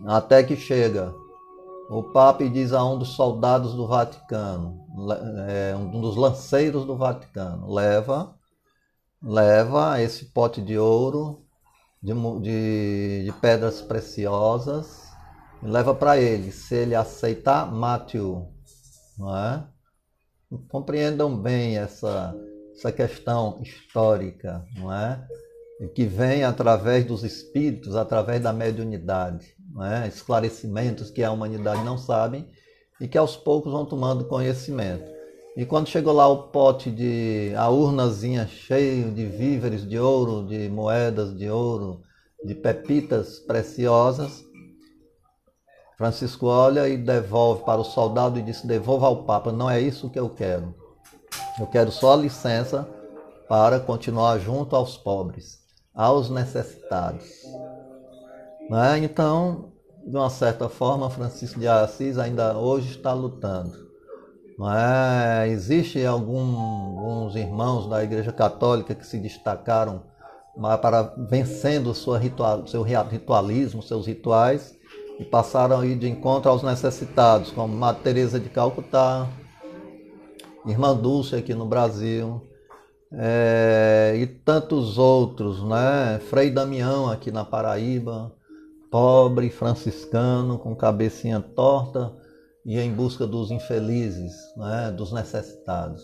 Até que chega o Papa e diz a um dos soldados do Vaticano, um dos lanceiros do Vaticano, leva esse pote de ouro, de pedras preciosas, e leva para ele. Se ele aceitar, mate-o. Não é? Compreendam bem essa questão histórica, não é? Que vem através dos espíritos, através da mediunidade, não é? Esclarecimentos que a humanidade não sabe e que aos poucos vão tomando conhecimento. E quando chegou lá o pote a urnazinha cheia de víveres de ouro, de moedas de ouro, de pepitas preciosas, Francisco olha e devolve para o soldado e diz: devolva ao Papa, não é isso que eu quero. Eu quero só licença para continuar junto aos pobres, aos necessitados. Né? Então, de uma certa forma, Francisco de Assis ainda hoje está lutando. Não é? Existem alguns irmãos da Igreja Católica que se destacaram para vencendo seu ritualismo, seus rituais, e passaram a ir de encontro aos necessitados, como Madre Teresa de Calcutá, Irmã Dulce aqui no Brasil, e tantos outros, né? Frei Damião aqui na Paraíba, pobre franciscano com cabecinha torta e em busca dos infelizes, né? Dos necessitados.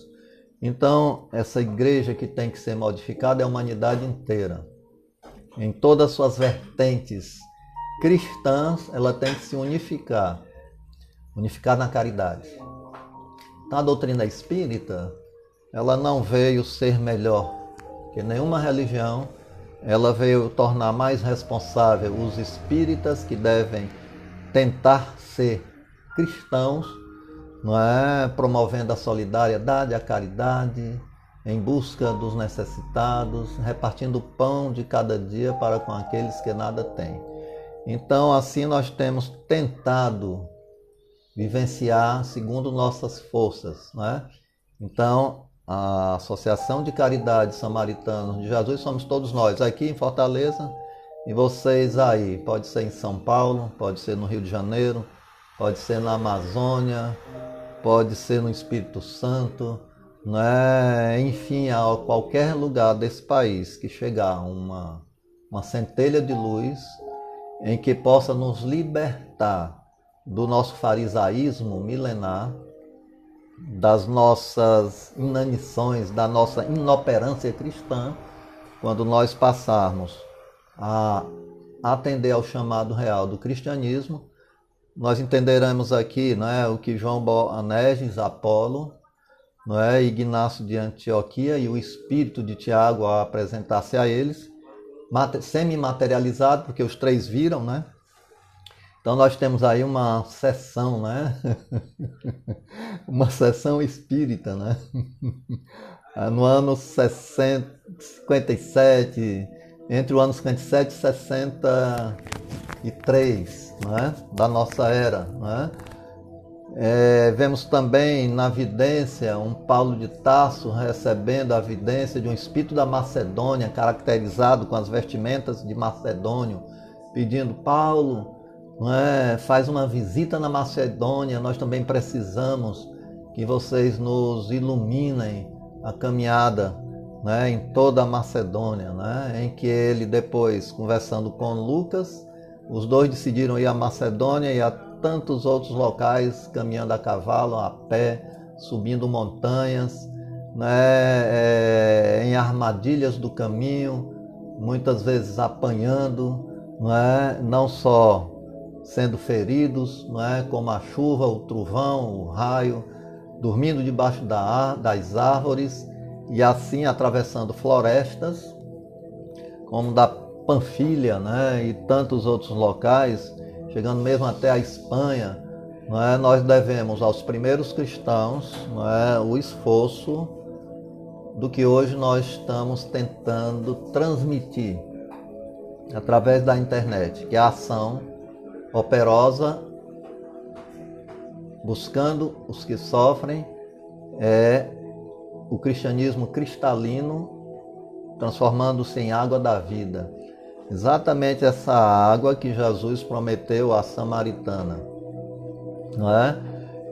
Então, essa igreja que tem que ser modificada é a humanidade inteira. Em todas as suas vertentes cristãs, ela tem que se unificar na caridade. Então, a doutrina espírita, ela não veio ser melhor que nenhuma religião, ela veio tornar mais responsável os espíritas que devem tentar ser cristãos, não é? Promovendo a solidariedade, a caridade, em busca dos necessitados, repartindo o pão de cada dia para com aqueles que nada têm. Então, assim nós temos tentado vivenciar segundo nossas forças, não é? Então, a Associação de Caridade Samaritanos de Jesus somos todos nós aqui em Fortaleza e vocês aí. Pode ser em São Paulo, pode ser no Rio de Janeiro, pode ser na Amazônia, pode ser no Espírito Santo, né? Enfim, a qualquer lugar desse país que chegar uma centelha de luz em que possa nos libertar do nosso farisaísmo milenar, das nossas inanições, da nossa inoperância cristã, quando nós passarmos a atender ao chamado real do cristianismo, nós entenderemos aqui, não é, o que João Boanerges, Apolo, não é, Ignácio de Antioquia e o espírito de Tiago ao apresentar-se a eles, semi-materializado, porque os três viram, né? Então nós temos aí uma sessão, né? Uma sessão espírita, né? No ano 57, entre o ano 57 e 63, né? Da nossa era, né? Vemos também na vidência um Paulo de Tarso recebendo a vidência de um espírito da Macedônia, caracterizado com as vestimentas de macedônio, pedindo: Paulo, faz uma visita na Macedônia, nós também precisamos que vocês nos iluminem a caminhada, em toda a Macedônia, em que ele depois, conversando com Lucas, os dois decidiram ir à Macedônia e a tantos outros locais, caminhando a cavalo, a pé, subindo montanhas, em armadilhas do caminho, muitas vezes apanhando, não só sendo feridos, como a chuva, o trovão, o raio, dormindo debaixo das árvores e assim atravessando florestas, como da Panfilha, e tantos outros locais, chegando mesmo até a Espanha. Nós devemos aos primeiros cristãos o esforço do que hoje nós estamos tentando transmitir através da internet, que é a ação operosa, buscando os que sofrem, é o cristianismo cristalino, transformando-se em água da vida. Exatamente essa água que Jesus prometeu à samaritana,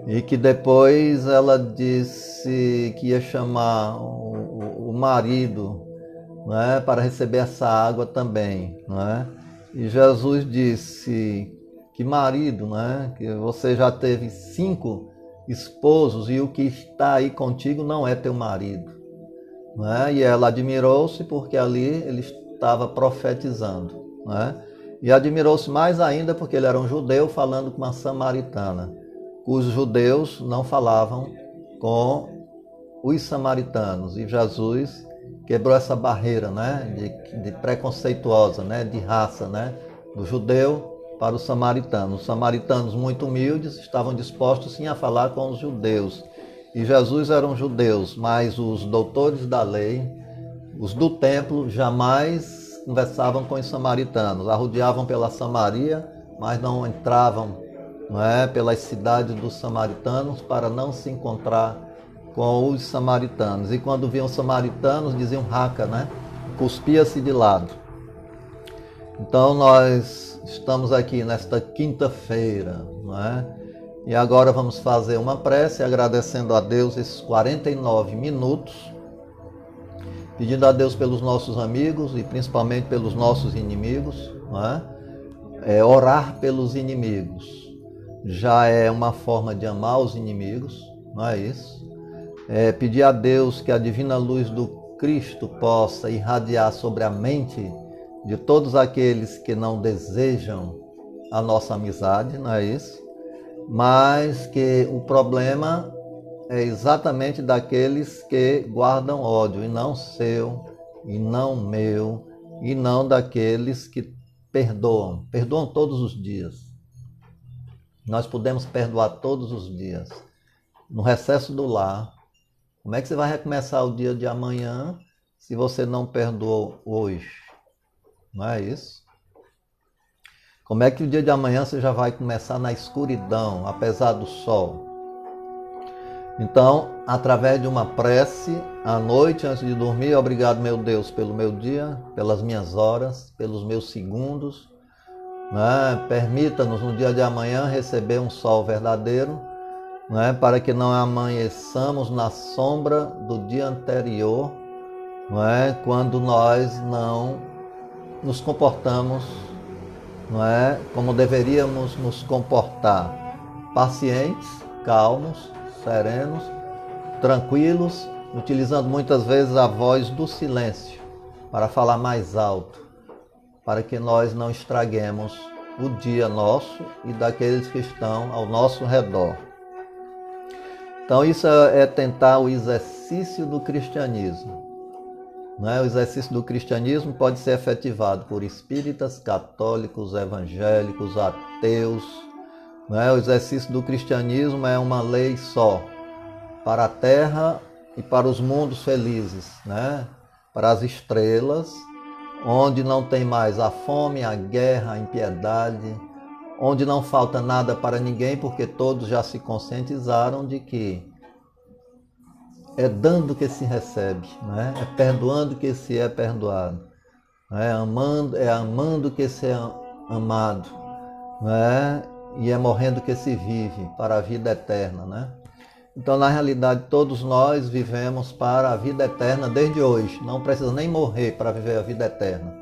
E que depois ela disse que ia chamar o marido, para receber essa água também, E Jesus disse: que marido, que você já teve 5 esposos e o que está aí contigo não é teu marido, E ela admirou-se porque ali ele estava profetizando, E admirou-se mais ainda porque ele era um judeu falando com uma samaritana, cujos judeus não falavam com os samaritanos, e Jesus quebrou essa barreira, de preconceituosa, de raça, do judeu para os samaritanos. Os samaritanos muito humildes estavam dispostos sim a falar com os judeus, e Jesus eram judeus, mas os doutores da lei, os do templo, jamais conversavam com os samaritanos, arrodeavam pela Samaria, mas não entravam pelas cidades dos samaritanos para não se encontrar com os samaritanos. E quando viam os samaritanos, diziam raca, cuspia-se de lado. Então nós estamos aqui nesta quinta-feira, E agora vamos fazer uma prece agradecendo a Deus esses 49 minutos, pedindo a Deus pelos nossos amigos e principalmente pelos nossos inimigos, orar pelos inimigos já é uma forma de amar os inimigos, não é isso? Pedir a Deus que a divina luz do Cristo possa irradiar sobre a mente de todos aqueles que não desejam a nossa amizade, não é isso? Mas que o problema é exatamente daqueles que guardam ódio, e não seu, e não meu, e não daqueles que perdoam todos os dias. Nós podemos perdoar todos os dias. No recesso do lar, como é que você vai recomeçar o dia de amanhã se você não perdoou hoje? Não é isso? Como é que o dia de amanhã você já vai começar na escuridão, apesar do sol? Então, através de uma prece, à noite, antes de dormir, obrigado, meu Deus, pelo meu dia, pelas minhas horas, pelos meus segundos. Permita-nos no dia de amanhã receber um sol verdadeiro, para que não amanheçamos na sombra do dia anterior, quando nós não nos comportamos como deveríamos nos comportar, pacientes, calmos, serenos, tranquilos, utilizando muitas vezes a voz do silêncio para falar mais alto, para que nós não estraguemos o dia nosso e daqueles que estão ao nosso redor. Então isso é tentar o exercício do cristianismo. O exercício do cristianismo pode ser efetivado por espíritas, católicos, evangélicos, ateus. O exercício do cristianismo é uma lei só, para a terra e para os mundos felizes, para as estrelas, onde não tem mais a fome, a guerra, a impiedade, onde não falta nada para ninguém, porque todos já se conscientizaram de que é dando que se recebe, né? É perdoando que se é perdoado, é amando que se é amado, né? E é morrendo que se vive para a vida eterna, né? Então, na realidade, todos nós vivemos para a vida eterna desde hoje. Não precisa nem morrer para viver a vida eterna.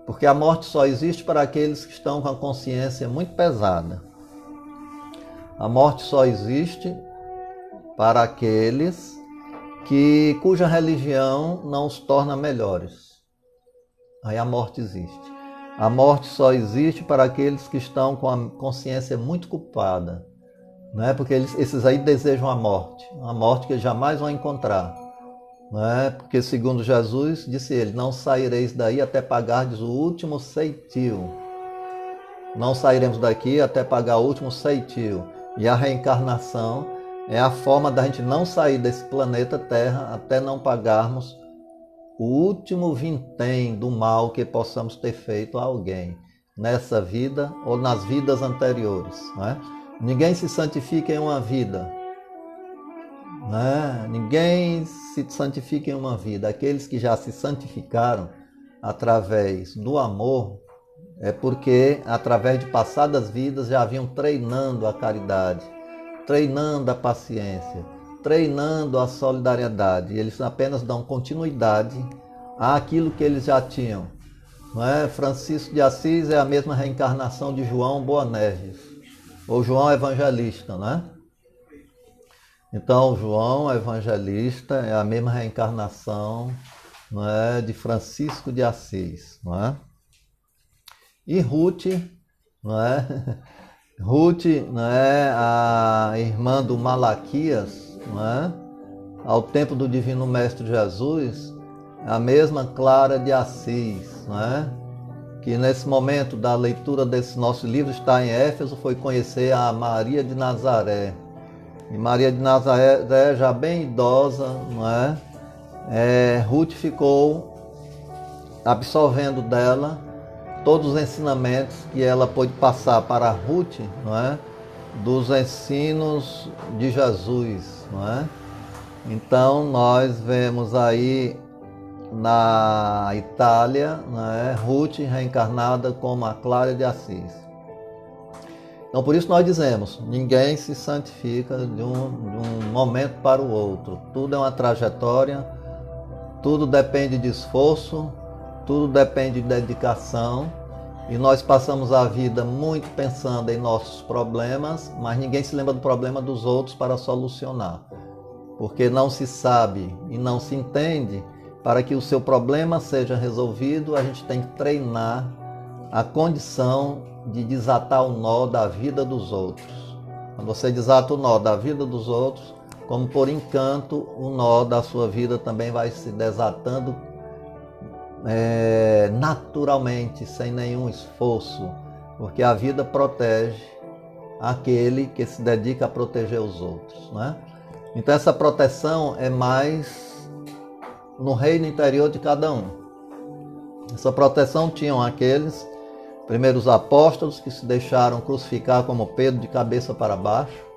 Porque a morte só existe para aqueles que estão com a consciência muito pesada. A morte só existe para aqueles cuja religião não os torna melhores. Aí a morte existe. A morte só existe para aqueles que estão com a consciência muito culpada. Né? Porque esses aí desejam a morte que jamais vão encontrar. Né? Porque segundo Jesus, disse ele, não saireis daí até pagardes o último ceitil. Não sairemos daqui até pagar o último ceitil. E a reencarnação é a forma da gente não sair desse planeta Terra até não pagarmos o último vintém do mal que possamos ter feito a alguém, nessa vida ou nas vidas anteriores. Né? Ninguém se santifica em uma vida. Né? Ninguém se santifica em uma vida. Aqueles que já se santificaram através do amor, é porque através de passadas vidas já haviam treinando a caridade, treinando a paciência, treinando a solidariedade. E eles apenas dão continuidade àquilo que eles já tinham. Não é? Francisco de Assis é a mesma reencarnação de João Boanerges, ou João Evangelista, né? Então, João Evangelista é a mesma reencarnação, não é, de Francisco de Assis, não é? E Ruth, não é? Ruth, não é, a irmã do Malaquias, não é? Ao tempo do Divino Mestre Jesus, é a mesma Clara de Assis, não é? Que nesse momento da leitura desse nosso livro está em Éfeso, foi conhecer a Maria de Nazaré. E Maria de Nazaré, já bem idosa, não é? Ruth ficou absorvendo dela todos os ensinamentos que ela pôde passar para Ruth, não é? Dos ensinos de Jesus, não é? Então nós vemos aí na Itália, né, Ruth reencarnada como a Clara de Assis. Então por isso nós dizemos, ninguém se santifica de um momento para o outro. Tudo é uma trajetória, tudo depende de esforço, tudo depende de dedicação. E nós passamos a vida muito pensando em nossos problemas, mas ninguém se lembra do problema dos outros para solucionar. Porque não se sabe e não se entende. Para que o seu problema seja resolvido, a gente tem que treinar a condição de desatar o nó da vida dos outros. Quando você desata o nó da vida dos outros, como por encanto, o nó da sua vida também vai se desatando naturalmente, sem nenhum esforço, porque a vida protege aquele que se dedica a proteger os outros. Né? Então essa proteção é mais no reino interior de cada um. Essa proteção tinham aqueles primeiros apóstolos que se deixaram crucificar como Pedro de cabeça para baixo.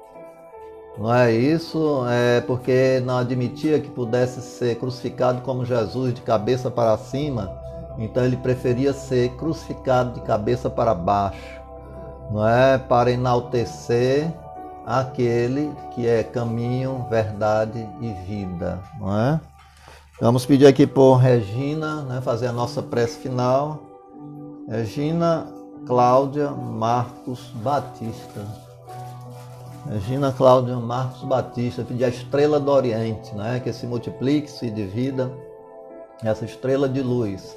Não é isso? É porque não admitia que pudesse ser crucificado como Jesus de cabeça para cima, então ele preferia ser crucificado de cabeça para baixo, não é? Para enaltecer aquele que é caminho, verdade e vida, não é? Vamos pedir aqui por Regina, né, fazer a nossa prece final. Regina Cláudia Marcos Batista. Regina Cláudia Marcos Batista, pedir a estrela do Oriente, né, que se multiplique-se de vida, essa estrela de luz,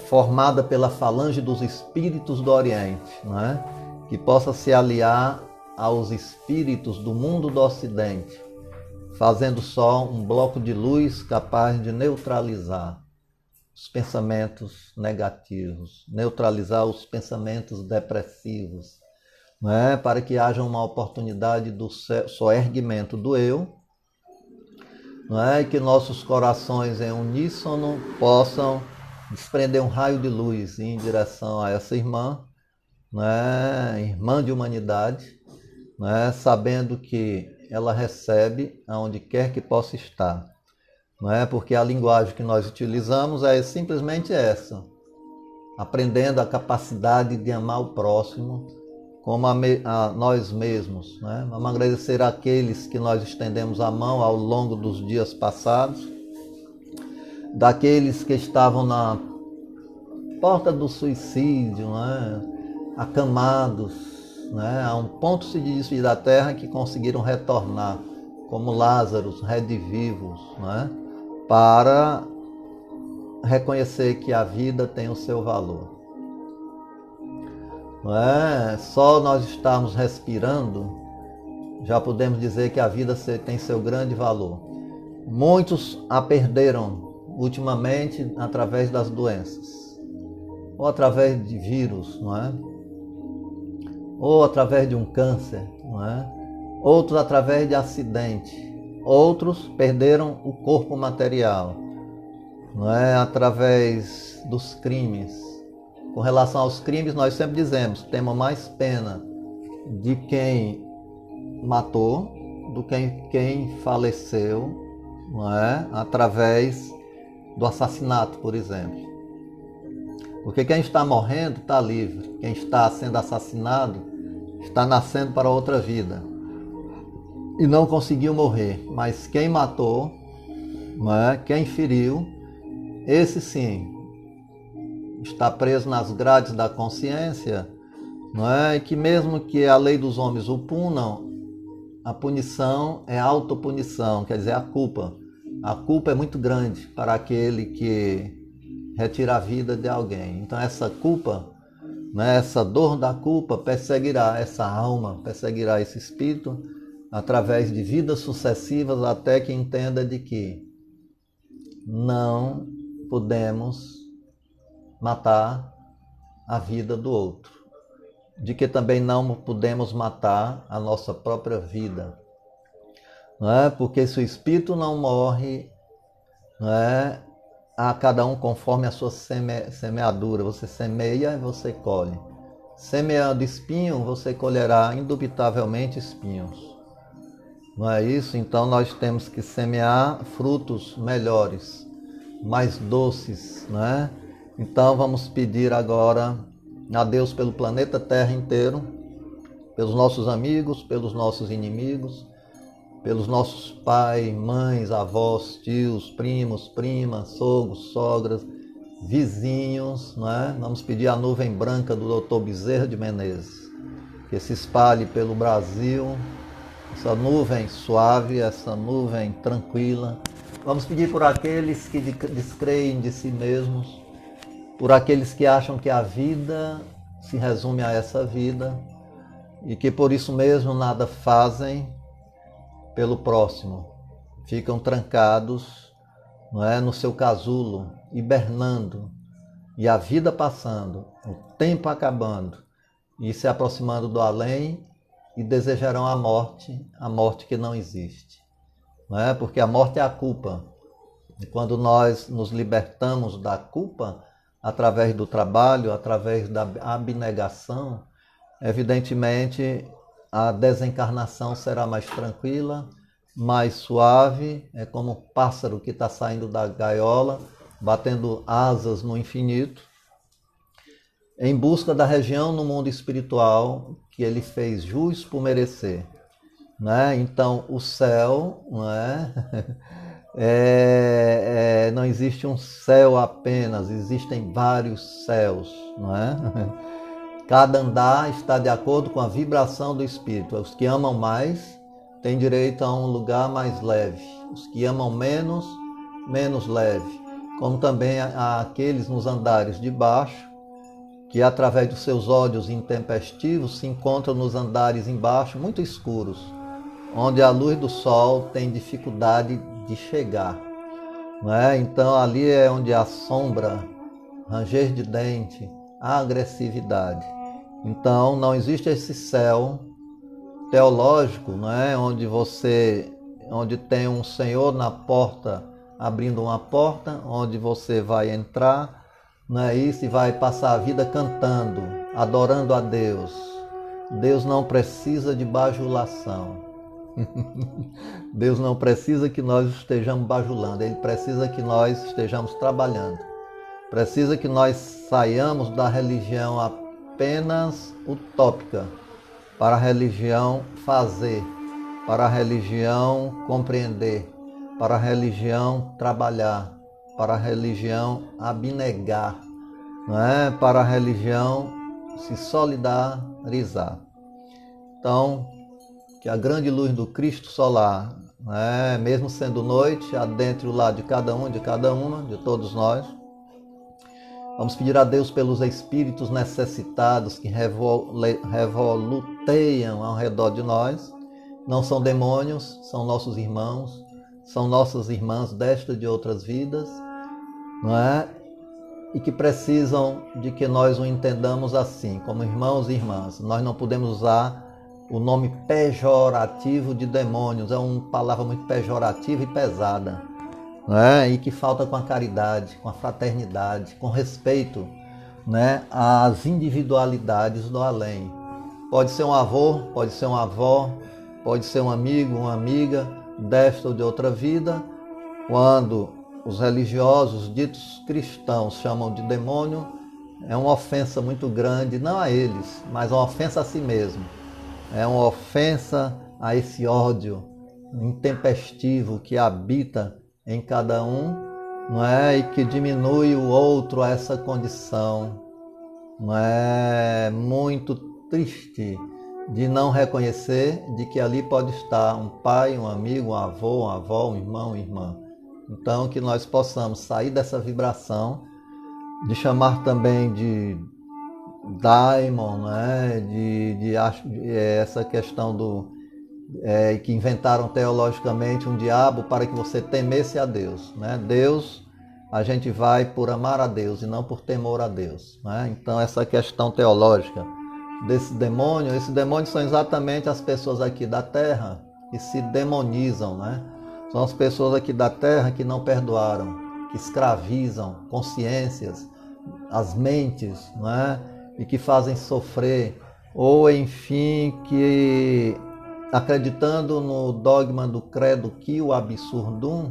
formada pela falange dos espíritos do Oriente, né, que possa se aliar aos espíritos do mundo do Ocidente, fazendo só um bloco de luz capaz de neutralizar os pensamentos negativos, neutralizar os pensamentos depressivos, né? Para que haja uma oportunidade do soerguimento do eu, né? E que nossos corações em uníssono possam desprender um raio de luz em direção a essa irmã, né, irmã de humanidade, né, sabendo que ela recebe aonde quer que possa estar. Não é? Porque a linguagem que nós utilizamos é simplesmente essa, aprendendo a capacidade de amar o próximo como a nós mesmos. Né? Vamos agradecer àqueles que nós estendemos a mão ao longo dos dias passados, daqueles que estavam na porta do suicídio, né? Acamados, né? A um ponto se desvio da terra, que conseguiram retornar, como Lázaro, redivivos, né? Para reconhecer que a vida tem o seu valor. Não é? Só nós estarmos respirando, já podemos dizer que a vida tem seu grande valor. Muitos a perderam ultimamente através das doenças, ou através de vírus, não é? Ou através de um câncer, não é? Outros através de acidente. Outros perderam o corpo material, não é? Através dos crimes. Com relação aos crimes, nós sempre dizemos, temos mais pena de quem matou do que quem faleceu, não é? Através do assassinato, por exemplo. Porque quem está morrendo está livre, quem está sendo assassinado está nascendo para outra vida e não conseguiu morrer. Mas quem matou, não é? Quem feriu, esse sim está preso nas grades da consciência, não é? E que mesmo que a lei dos homens o punam, a punição é autopunição, quer dizer, a culpa. A culpa é muito grande para aquele que retira a vida de alguém. Então essa culpa, né, essa dor da culpa perseguirá essa alma, perseguirá esse espírito através de vidas sucessivas, até que entenda de que não podemos matar a vida do outro, de que também não podemos matar a nossa própria vida, não é? Porque se o espírito não morre, não é? A cada um conforme a sua semeadura, você semeia e você colhe. Semeando espinho, você colherá indubitavelmente espinhos. Não é isso? Então nós temos que semear frutos melhores, mais doces, não é? Então vamos pedir agora a Deus pelo planeta Terra inteiro, pelos nossos amigos, pelos nossos inimigos, pelos nossos pais, mães, avós, tios, primos, primas, sogros, sogras, vizinhos, não é? Vamos pedir a nuvem branca do Dr. Bezerra de Menezes, que se espalhe pelo Brasil, essa nuvem suave, essa nuvem tranquila. Vamos pedir por aqueles que descreem de si mesmos, por aqueles que acham que a vida se resume a essa vida e que por isso mesmo nada fazem pelo próximo. Ficam trancados, não é, no seu casulo, hibernando, e a vida passando, o tempo acabando, e se aproximando do além, e desejarão a morte que não existe. Não é? Porque a morte é a culpa. E quando nós nos libertamos da culpa, através do trabalho, através da abnegação, evidentemente a desencarnação será mais tranquila, mais suave, é como um pássaro que está saindo da gaiola, batendo asas no infinito, em busca da região no mundo espiritual que ele fez jus por merecer. Né? Então o céu, não é? Não existe um céu apenas, existem vários céus, não é? Cada andar está de acordo com a vibração do espírito. Os que amam mais têm direito a um lugar mais leve, os que amam menos, menos leve, como também há aqueles nos andares de baixo que através dos seus ódios intempestivos se encontram nos andares embaixo muito escuros, onde a luz do sol tem dificuldade de chegar. Não é? Então ali é onde há sombra, ranger de dente, a agressividade. Então não existe esse céu teológico, não é? Onde tem um Senhor na porta, abrindo uma porta, onde você vai entrar, não é isso? E vai passar a vida cantando adorando a Deus. Deus não precisa de bajulação. Deus não precisa que nós estejamos bajulando, Ele precisa que nós estejamos trabalhando. Precisa que nós saiamos da religião apenas utópica para a religião fazer, para a religião compreender, para a religião trabalhar, para a religião abnegar, não é? Para a religião se solidarizar. Então, que a grande luz do Cristo solar, né, mesmo sendo noite, adentre o lado de cada um, de cada uma, de todos nós. Vamos pedir a Deus pelos espíritos necessitados que revoluteiam ao redor de nós. Não são demônios, são nossos irmãos, são nossas irmãs desta e de outras vidas, não é? E que precisam de que nós o entendamos assim, como irmãos e irmãs. Nós não podemos usar o nome pejorativo de demônios, é uma palavra muito pejorativa e pesada, né? E que falta com a caridade, com a fraternidade, com respeito, né, às individualidades do além. Pode ser um avô, pode ser uma avó, pode ser um amigo, uma amiga, desta ou de outra vida. Quando os religiosos ditos cristãos chamam de demônio, é uma ofensa muito grande, não a eles, mas uma ofensa a si mesmo. É uma ofensa a esse ódio intempestivo que habita em cada um, não é? E que diminui o outro a essa condição. Não é muito triste de não reconhecer de que ali pode estar um pai, um amigo, um avô, uma avó, um irmão, uma irmã. Então que nós possamos sair dessa vibração, de chamar também de daimon, né? de essa questão do que inventaram teologicamente um diabo para que você temesse a Deus, né? Deus, a gente vai por amar a Deus e não por temor a Deus, né? Então essa questão teológica desse demônio, esses demônios são exatamente as pessoas aqui da Terra que se demonizam, né? São as pessoas aqui da Terra que não perdoaram, que escravizam consciências, as mentes, né? E que fazem sofrer, ou enfim, que acreditando no dogma do credo que o absurdum,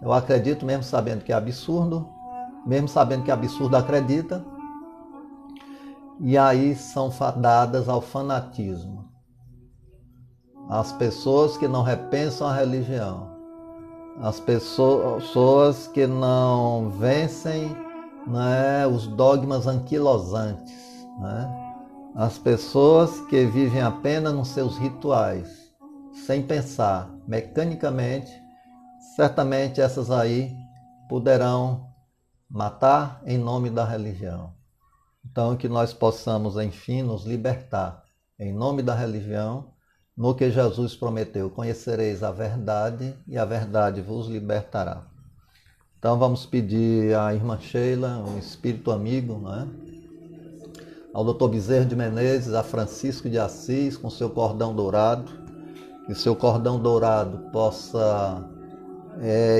eu acredito mesmo sabendo que é absurdo, mesmo sabendo que é absurdo acredita, e aí são fadadas ao fanatismo. As pessoas que não repensam a religião, as pessoas que não vencem, né, os dogmas anquilosantes, né? As pessoas que vivem apenas nos seus rituais, sem pensar, mecanicamente, certamente essas aí poderão matar em nome da religião. Então que nós possamos, enfim, nos libertar em nome da religião, no que Jesus prometeu: conhecereis a verdade e a verdade vos libertará. Então vamos pedir à irmã Sheila, um espírito amigo, né? Ao Dr. Bezerra de Menezes, a Francisco de Assis, com seu cordão dourado, que seu cordão dourado possa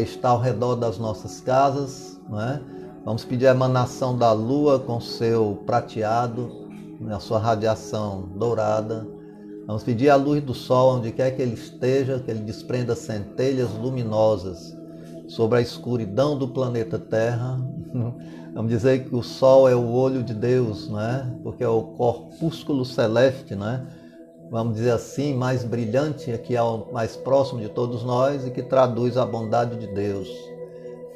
estar ao redor das nossas casas, né? Vamos pedir a emanação da lua com seu prateado, né, a sua radiação dourada. Vamos pedir a luz do sol, onde quer que ele esteja, que ele desprenda centelhas luminosas sobre a escuridão do planeta Terra. Vamos dizer que o sol é o olho de Deus, né? Porque é o corpúsculo celeste, né? Vamos dizer assim, mais brilhante, que é o mais próximo de todos nós e que traduz a bondade de Deus,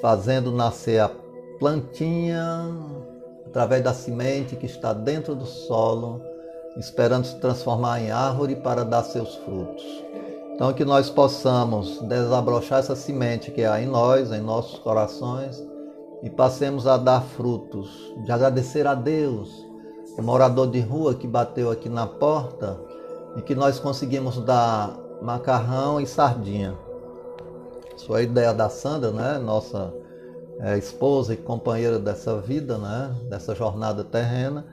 fazendo nascer a plantinha através da semente que está dentro do solo, esperando se transformar em árvore para dar seus frutos. Então que nós possamos desabrochar essa semente que há em nós, em nossos corações, e passemos a dar frutos, de agradecer a Deus, o morador de rua que bateu aqui na porta e que nós conseguimos dar macarrão e sardinha. Isso foi a ideia da Sandra, né? Nossa esposa e companheira dessa vida, né? Dessa jornada terrena,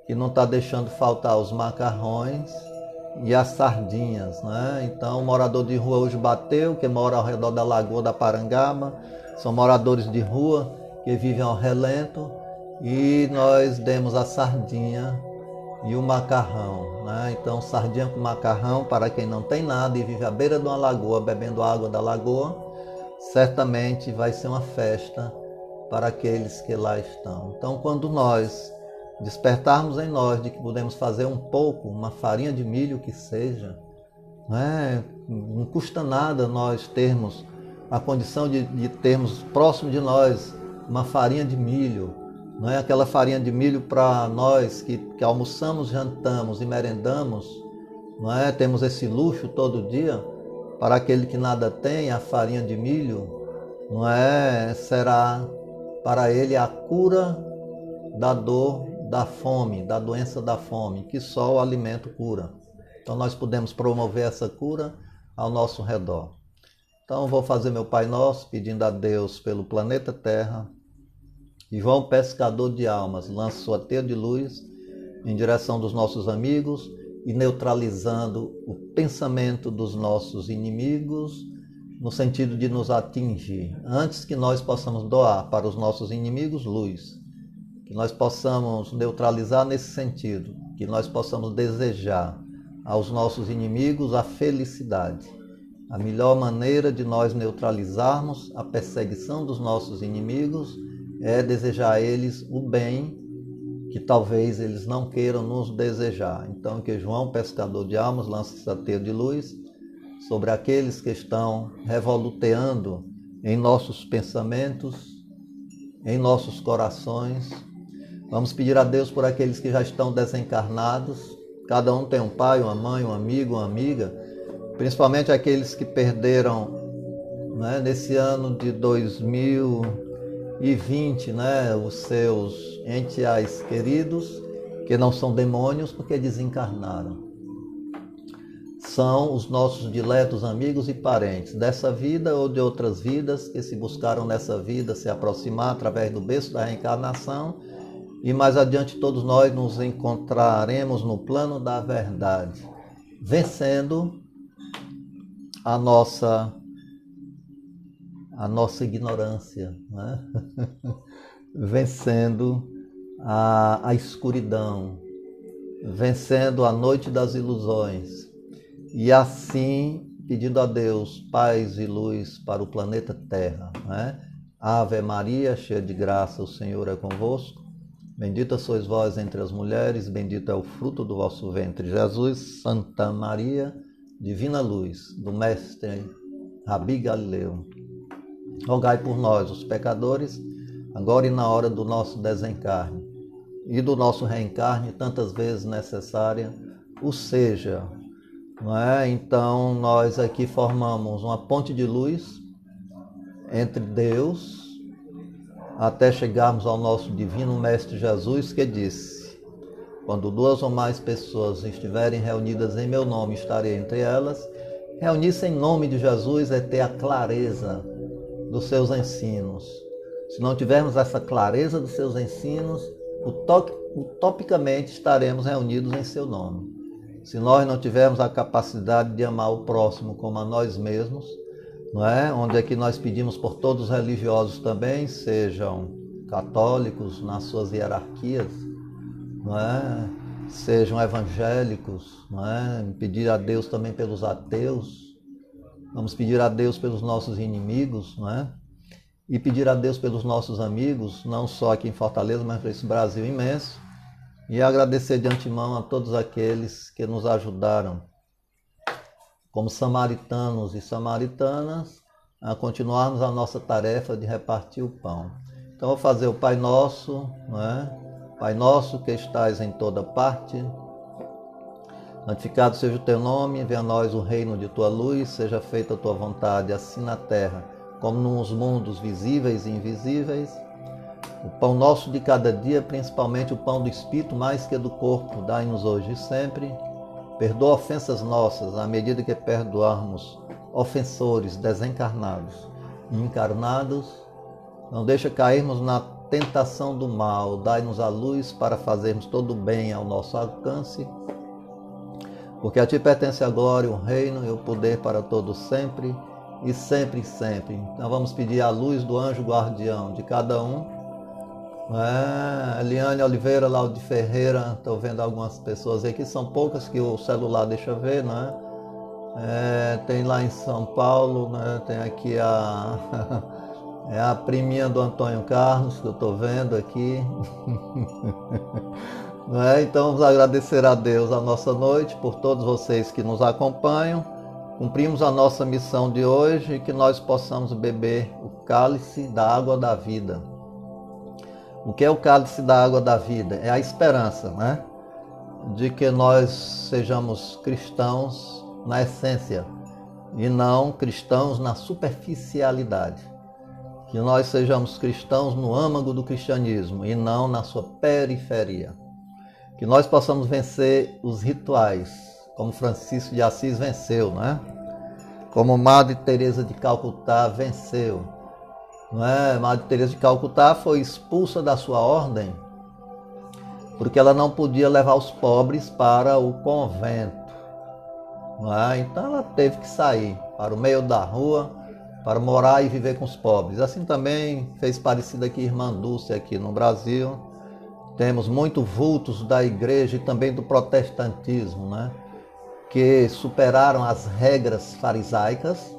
que não está deixando faltar os macarrões e as sardinhas, né? Então o morador de rua hoje bateu, que mora ao redor da Lagoa da Parangaba, são moradores de rua que vivem ao relento e nós demos a sardinha e o macarrão, né? Então, sardinha com macarrão para quem não tem nada e vive à beira de uma lagoa, bebendo água da lagoa, certamente vai ser uma festa para aqueles que lá estão. Então, quando nós despertarmos em nós de que podemos fazer um pouco, uma farinha de milho que seja, né? Não custa nada nós termos a condição de termos próximo de nós uma farinha de milho, não é aquela farinha de milho para nós que almoçamos, jantamos e merendamos, não é? Temos esse luxo todo dia. Para aquele que nada tem, a farinha de milho, não é? Será para ele a cura da dor, da fome, da doença da fome, que só o alimento cura. Então nós podemos promover essa cura ao nosso redor. Então vou fazer meu Pai Nosso, pedindo a Deus pelo planeta Terra. E João, pescador de almas, lança sua teia de luz em direção dos nossos amigos e neutralizando o pensamento dos nossos inimigos, no sentido de nos atingir. Antes que nós possamos doar para os nossos inimigos luz, que nós possamos neutralizar nesse sentido, que nós possamos desejar aos nossos inimigos a felicidade. A melhor maneira de nós neutralizarmos a perseguição dos nossos inimigos é desejar a eles o bem que talvez eles não queiram nos desejar. Então, que João, pescador de almas, lance essa teia de luz sobre aqueles que estão revoluteando em nossos pensamentos, em nossos corações. Vamos pedir a Deus por aqueles que já estão desencarnados. Cada um tem um pai, uma mãe, um amigo, uma amiga, principalmente aqueles que perderam, né, nesse ano de 2020, né, os seus entes queridos, que não são demônios porque desencarnaram. São os nossos diletos amigos e parentes dessa vida ou de outras vidas que se buscaram nessa vida se aproximar através do berço da reencarnação, e mais adiante todos nós nos encontraremos no plano da verdade, vencendo a nossa ignorância, né? Vencendo a escuridão, vencendo a noite das ilusões, e assim pedindo a Deus paz e luz para o planeta Terra, né? Ave Maria, cheia de graça, o Senhor é convosco. Bendita sois vós entre as mulheres, bendito é o fruto do vosso ventre, Jesus. Santa Maria, divina luz do Mestre Rabi Galileu, rogai por nós, os pecadores, agora e na hora do nosso desencarne e do nosso reencarne, tantas vezes necessária o seja. Não é? Então, nós aqui formamos uma ponte de luz entre Deus até chegarmos ao nosso divino Mestre Jesus, que disse: quando duas ou mais pessoas estiverem reunidas em meu nome, estarei entre elas. Reunir-se em nome de Jesus é ter a clareza dos seus ensinos. Se não tivermos essa clareza dos seus ensinos, utopicamente estaremos reunidos em seu nome. Se nós não tivermos a capacidade de amar o próximo como a nós mesmos, não é? Onde é que nós pedimos por todos os religiosos também, sejam católicos nas suas hierarquias, não é? Sejam evangélicos, não é? Pedir a Deus também pelos ateus. Vamos pedir a Deus pelos nossos inimigos, não é? E pedir a Deus pelos nossos amigos, não só aqui em Fortaleza, mas para esse Brasil imenso. E agradecer de antemão a todos aqueles que nos ajudaram, como samaritanos e samaritanas, a continuarmos a nossa tarefa de repartir o pão. Então vou fazer o Pai Nosso, não é? Pai Nosso que estais em toda parte, santificado seja o teu nome, venha a nós o reino de tua luz, seja feita a tua vontade, assim na terra, como nos mundos visíveis e invisíveis. O pão nosso de cada dia, principalmente o pão do Espírito, mais que do corpo, dai-nos hoje e sempre. Perdoa ofensas nossas, à medida que perdoarmos ofensores desencarnados e encarnados. Não deixa cairmos na tentação do mal, dai-nos a luz para fazermos todo o bem ao nosso alcance. Porque a ti pertence a glória, o reino e o poder para todos sempre e sempre e sempre. Então vamos pedir a luz do anjo guardião de cada um, Eliane Oliveira, Laude Ferreira, estou vendo algumas pessoas aqui, são poucas que o celular deixa ver, né? Tem lá em São Paulo, né? Tem aqui a priminha do Antônio Carlos, que eu estou vendo aqui. Então vamos agradecer a Deus a nossa noite, por todos vocês que nos acompanham. Cumprimos a nossa missão de hoje e que nós possamos beber o cálice da água da vida. O que é o cálice da água da vida? É a esperança, né? De que nós sejamos cristãos na essência e não cristãos na superficialidade. Que nós sejamos cristãos no âmago do cristianismo e não na sua periferia. Que nós possamos vencer os rituais, como Francisco de Assis venceu, né? Como Madre Teresa de Calcutá venceu. Madre Teresa de Calcutá foi expulsa da sua ordem porque ela não podia levar os pobres para o convento. Então ela teve que sair para o meio da rua para morar e viver com os pobres. Assim também fez parecido aqui Irmã Dulce aqui no Brasil. Temos muitos vultos da igreja e também do protestantismo, né? Que superaram as regras farisaicas,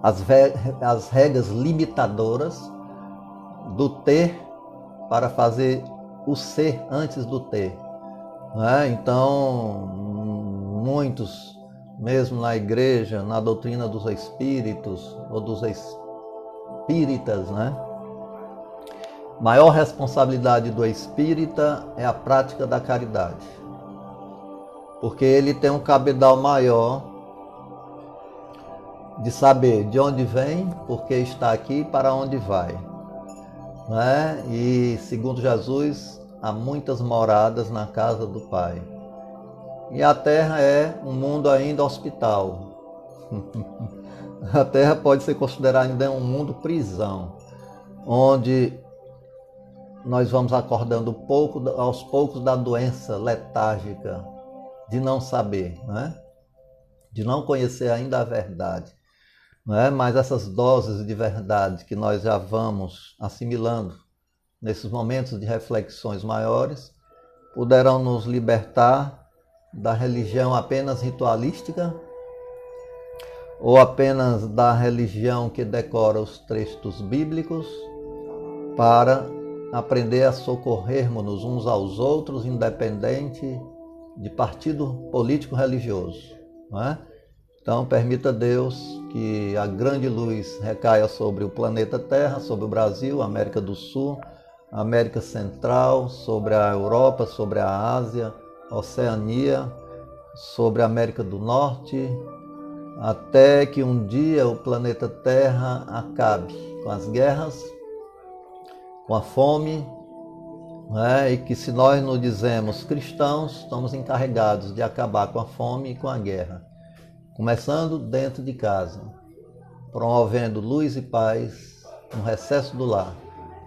as regras limitadoras do ter para fazer o ser antes do ter. Então, muitos, mesmo na igreja, na doutrina dos espíritos ou dos espíritas, né? Maior responsabilidade do espírita é a prática da caridade, porque ele tem um cabedal maior de saber de onde vem, por que está aqui e para onde vai. E, segundo Jesus, há muitas moradas na casa do Pai. E a Terra é um mundo ainda hospital. A Terra pode ser considerada ainda um mundo prisão, onde nós vamos acordando aos poucos da doença letárgica de não saber, de não conhecer ainda a verdade. Mas essas doses de verdade que nós já vamos assimilando nesses momentos de reflexões maiores poderão nos libertar da religião apenas ritualística ou apenas da religião que decora os textos bíblicos para aprender a socorrermos uns aos outros, independente de partido político religioso. Então, permita Deus que a grande luz recaia sobre o planeta Terra, sobre o Brasil, a América do Sul, a América Central, sobre a Europa, sobre a Ásia, a Oceania, sobre a América do Norte, até que um dia o planeta Terra acabe com as guerras, com a fome, e que se nós nos dizemos cristãos, estamos encarregados de acabar com a fome e com a guerra. Começando dentro de casa, promovendo luz e paz no recesso do lar,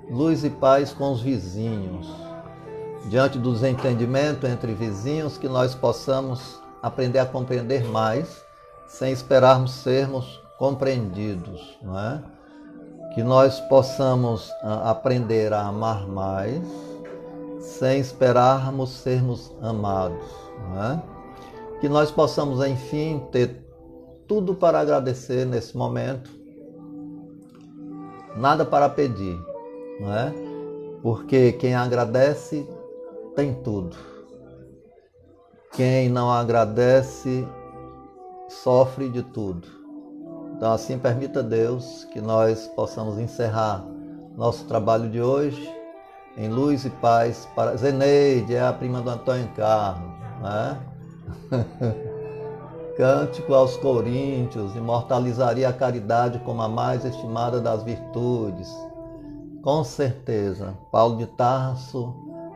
luz e paz com os vizinhos, diante do desentendimento entre vizinhos, que nós possamos aprender a compreender mais, sem esperarmos sermos compreendidos, Que nós possamos aprender a amar mais, sem esperarmos sermos amados, Que nós possamos, enfim, ter tudo para agradecer nesse momento, nada para pedir, Porque quem agradece tem tudo. Quem não agradece sofre de tudo. Então, assim, permita Deus que nós possamos encerrar nosso trabalho de hoje em luz e paz para Zeneide, é a prima do Antônio Carlos, Cântico aos Coríntios, imortalizaria a caridade como a mais estimada das virtudes. Com certeza, Paulo de Tarso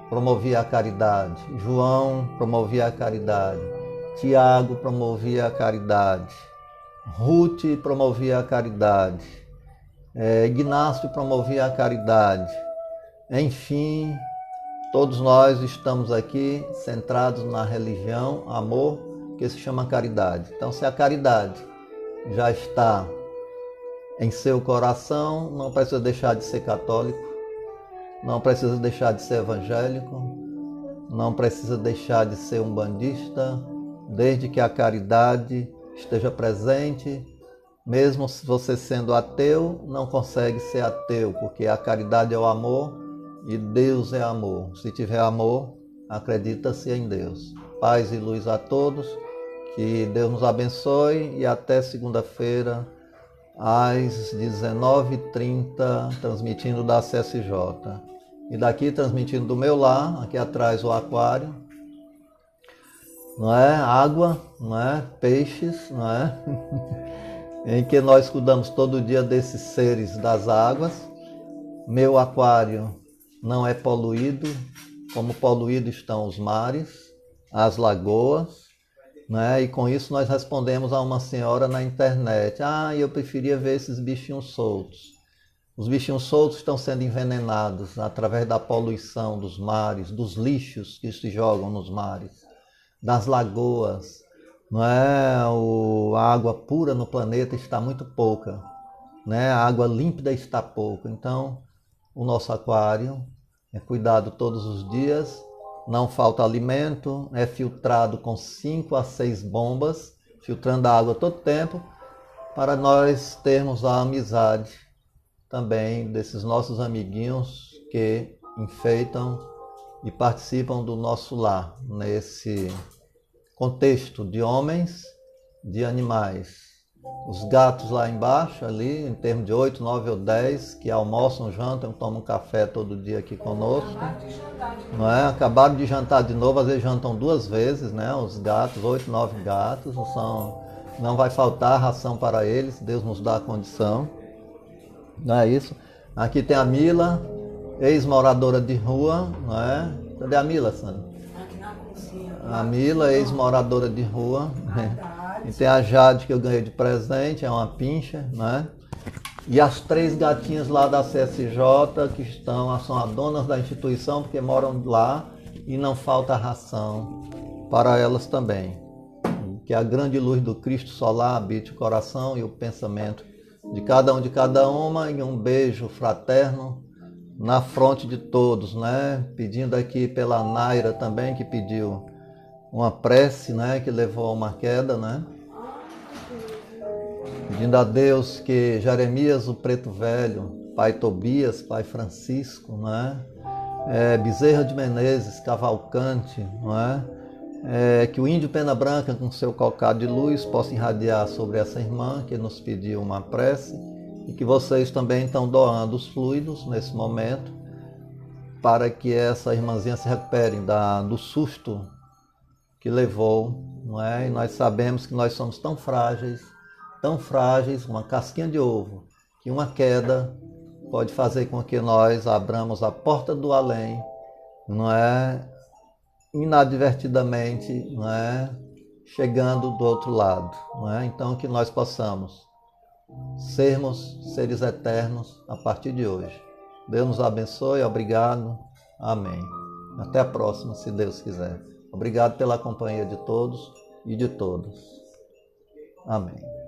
promovia a caridade, João promovia a caridade, Tiago promovia a caridade, Ruth promovia a caridade, Ignácio promovia a caridade. Enfim, todos nós estamos aqui centrados na religião, amor, que se chama caridade. Então, se a caridade já está em seu coração, não precisa deixar de ser católico, não precisa deixar de ser evangélico, não precisa deixar de ser um bandista, desde que a caridade esteja presente. Mesmo se você sendo ateu, não consegue ser ateu, porque a caridade é o amor e Deus é amor. Se tiver amor, acredita-se em Deus. Paz e luz a todos, que Deus nos abençoe e até segunda-feira, às 19h30, transmitindo da CSJ. E daqui transmitindo do meu lar, aqui atrás o aquário, não é? Água, não é? Peixes, não é? Em que nós cuidamos todo dia desses seres das águas. Meu aquário não é poluído, como poluídos estão os mares, as lagoas, né? E com isso nós respondemos a uma senhora na internet: eu preferia ver esses bichinhos soltos. Os bichinhos soltos estão sendo envenenados através da poluição dos mares, dos lixos que se jogam nos mares, das lagoas. Não é? A água pura no planeta está muito pouca, né? A água límpida está pouca. Então, o nosso aquário é cuidado todos os dias, não falta alimento, é filtrado com 5 a 6 bombas, filtrando a água todo tempo, para nós termos a amizade também desses nossos amiguinhos que enfeitam e participam do nosso lar, nesse contexto de homens, de animais. Os gatos lá embaixo, ali, em termos de 8, 9 ou 10, que almoçam, jantam, tomam café todo dia aqui conosco. Não é? Acabaram de jantar de novo, às vezes jantam 2 vezes, né? Os gatos, 8, 9 gatos, não vai faltar ração para eles, Deus nos dá a condição. Não é isso? Aqui tem a Mila, ex-moradora de rua, não é? Cadê a Mila, Sandra? A Mila, ex-moradora de rua. E tem a Jade, que eu ganhei de presente, é uma pincha, né? E as 3 gatinhas lá da CSJ, que são as donas da instituição, porque moram lá e não falta ração para elas também. Que a grande luz do Cristo solar habite o coração e o pensamento de cada um, de cada uma, e um beijo fraterno na fronte de todos, né? Pedindo aqui pela Naira também, que pediu uma prece, né? Que levou a uma queda, né? Pedindo a Deus que Jeremias, o preto velho, pai Tobias, pai Francisco, né? Bezerra de Menezes, Cavalcante, não é? Que o índio Pena Branca, com seu calcado de luz, possa irradiar sobre essa irmã que nos pediu uma prece, e que vocês também estão doando os fluidos nesse momento, para que essa irmãzinha se recupere do susto que levou, não é? E nós sabemos que nós somos tão frágeis, uma casquinha de ovo, que uma queda pode fazer com que nós abramos a porta do além, não é? Inadvertidamente, não é? Chegando do outro lado, não é? Então que nós possamos sermos seres eternos a partir de hoje. Deus nos abençoe, obrigado, amém. Até a próxima, se Deus quiser. Obrigado pela companhia de todos e de todas. Amém.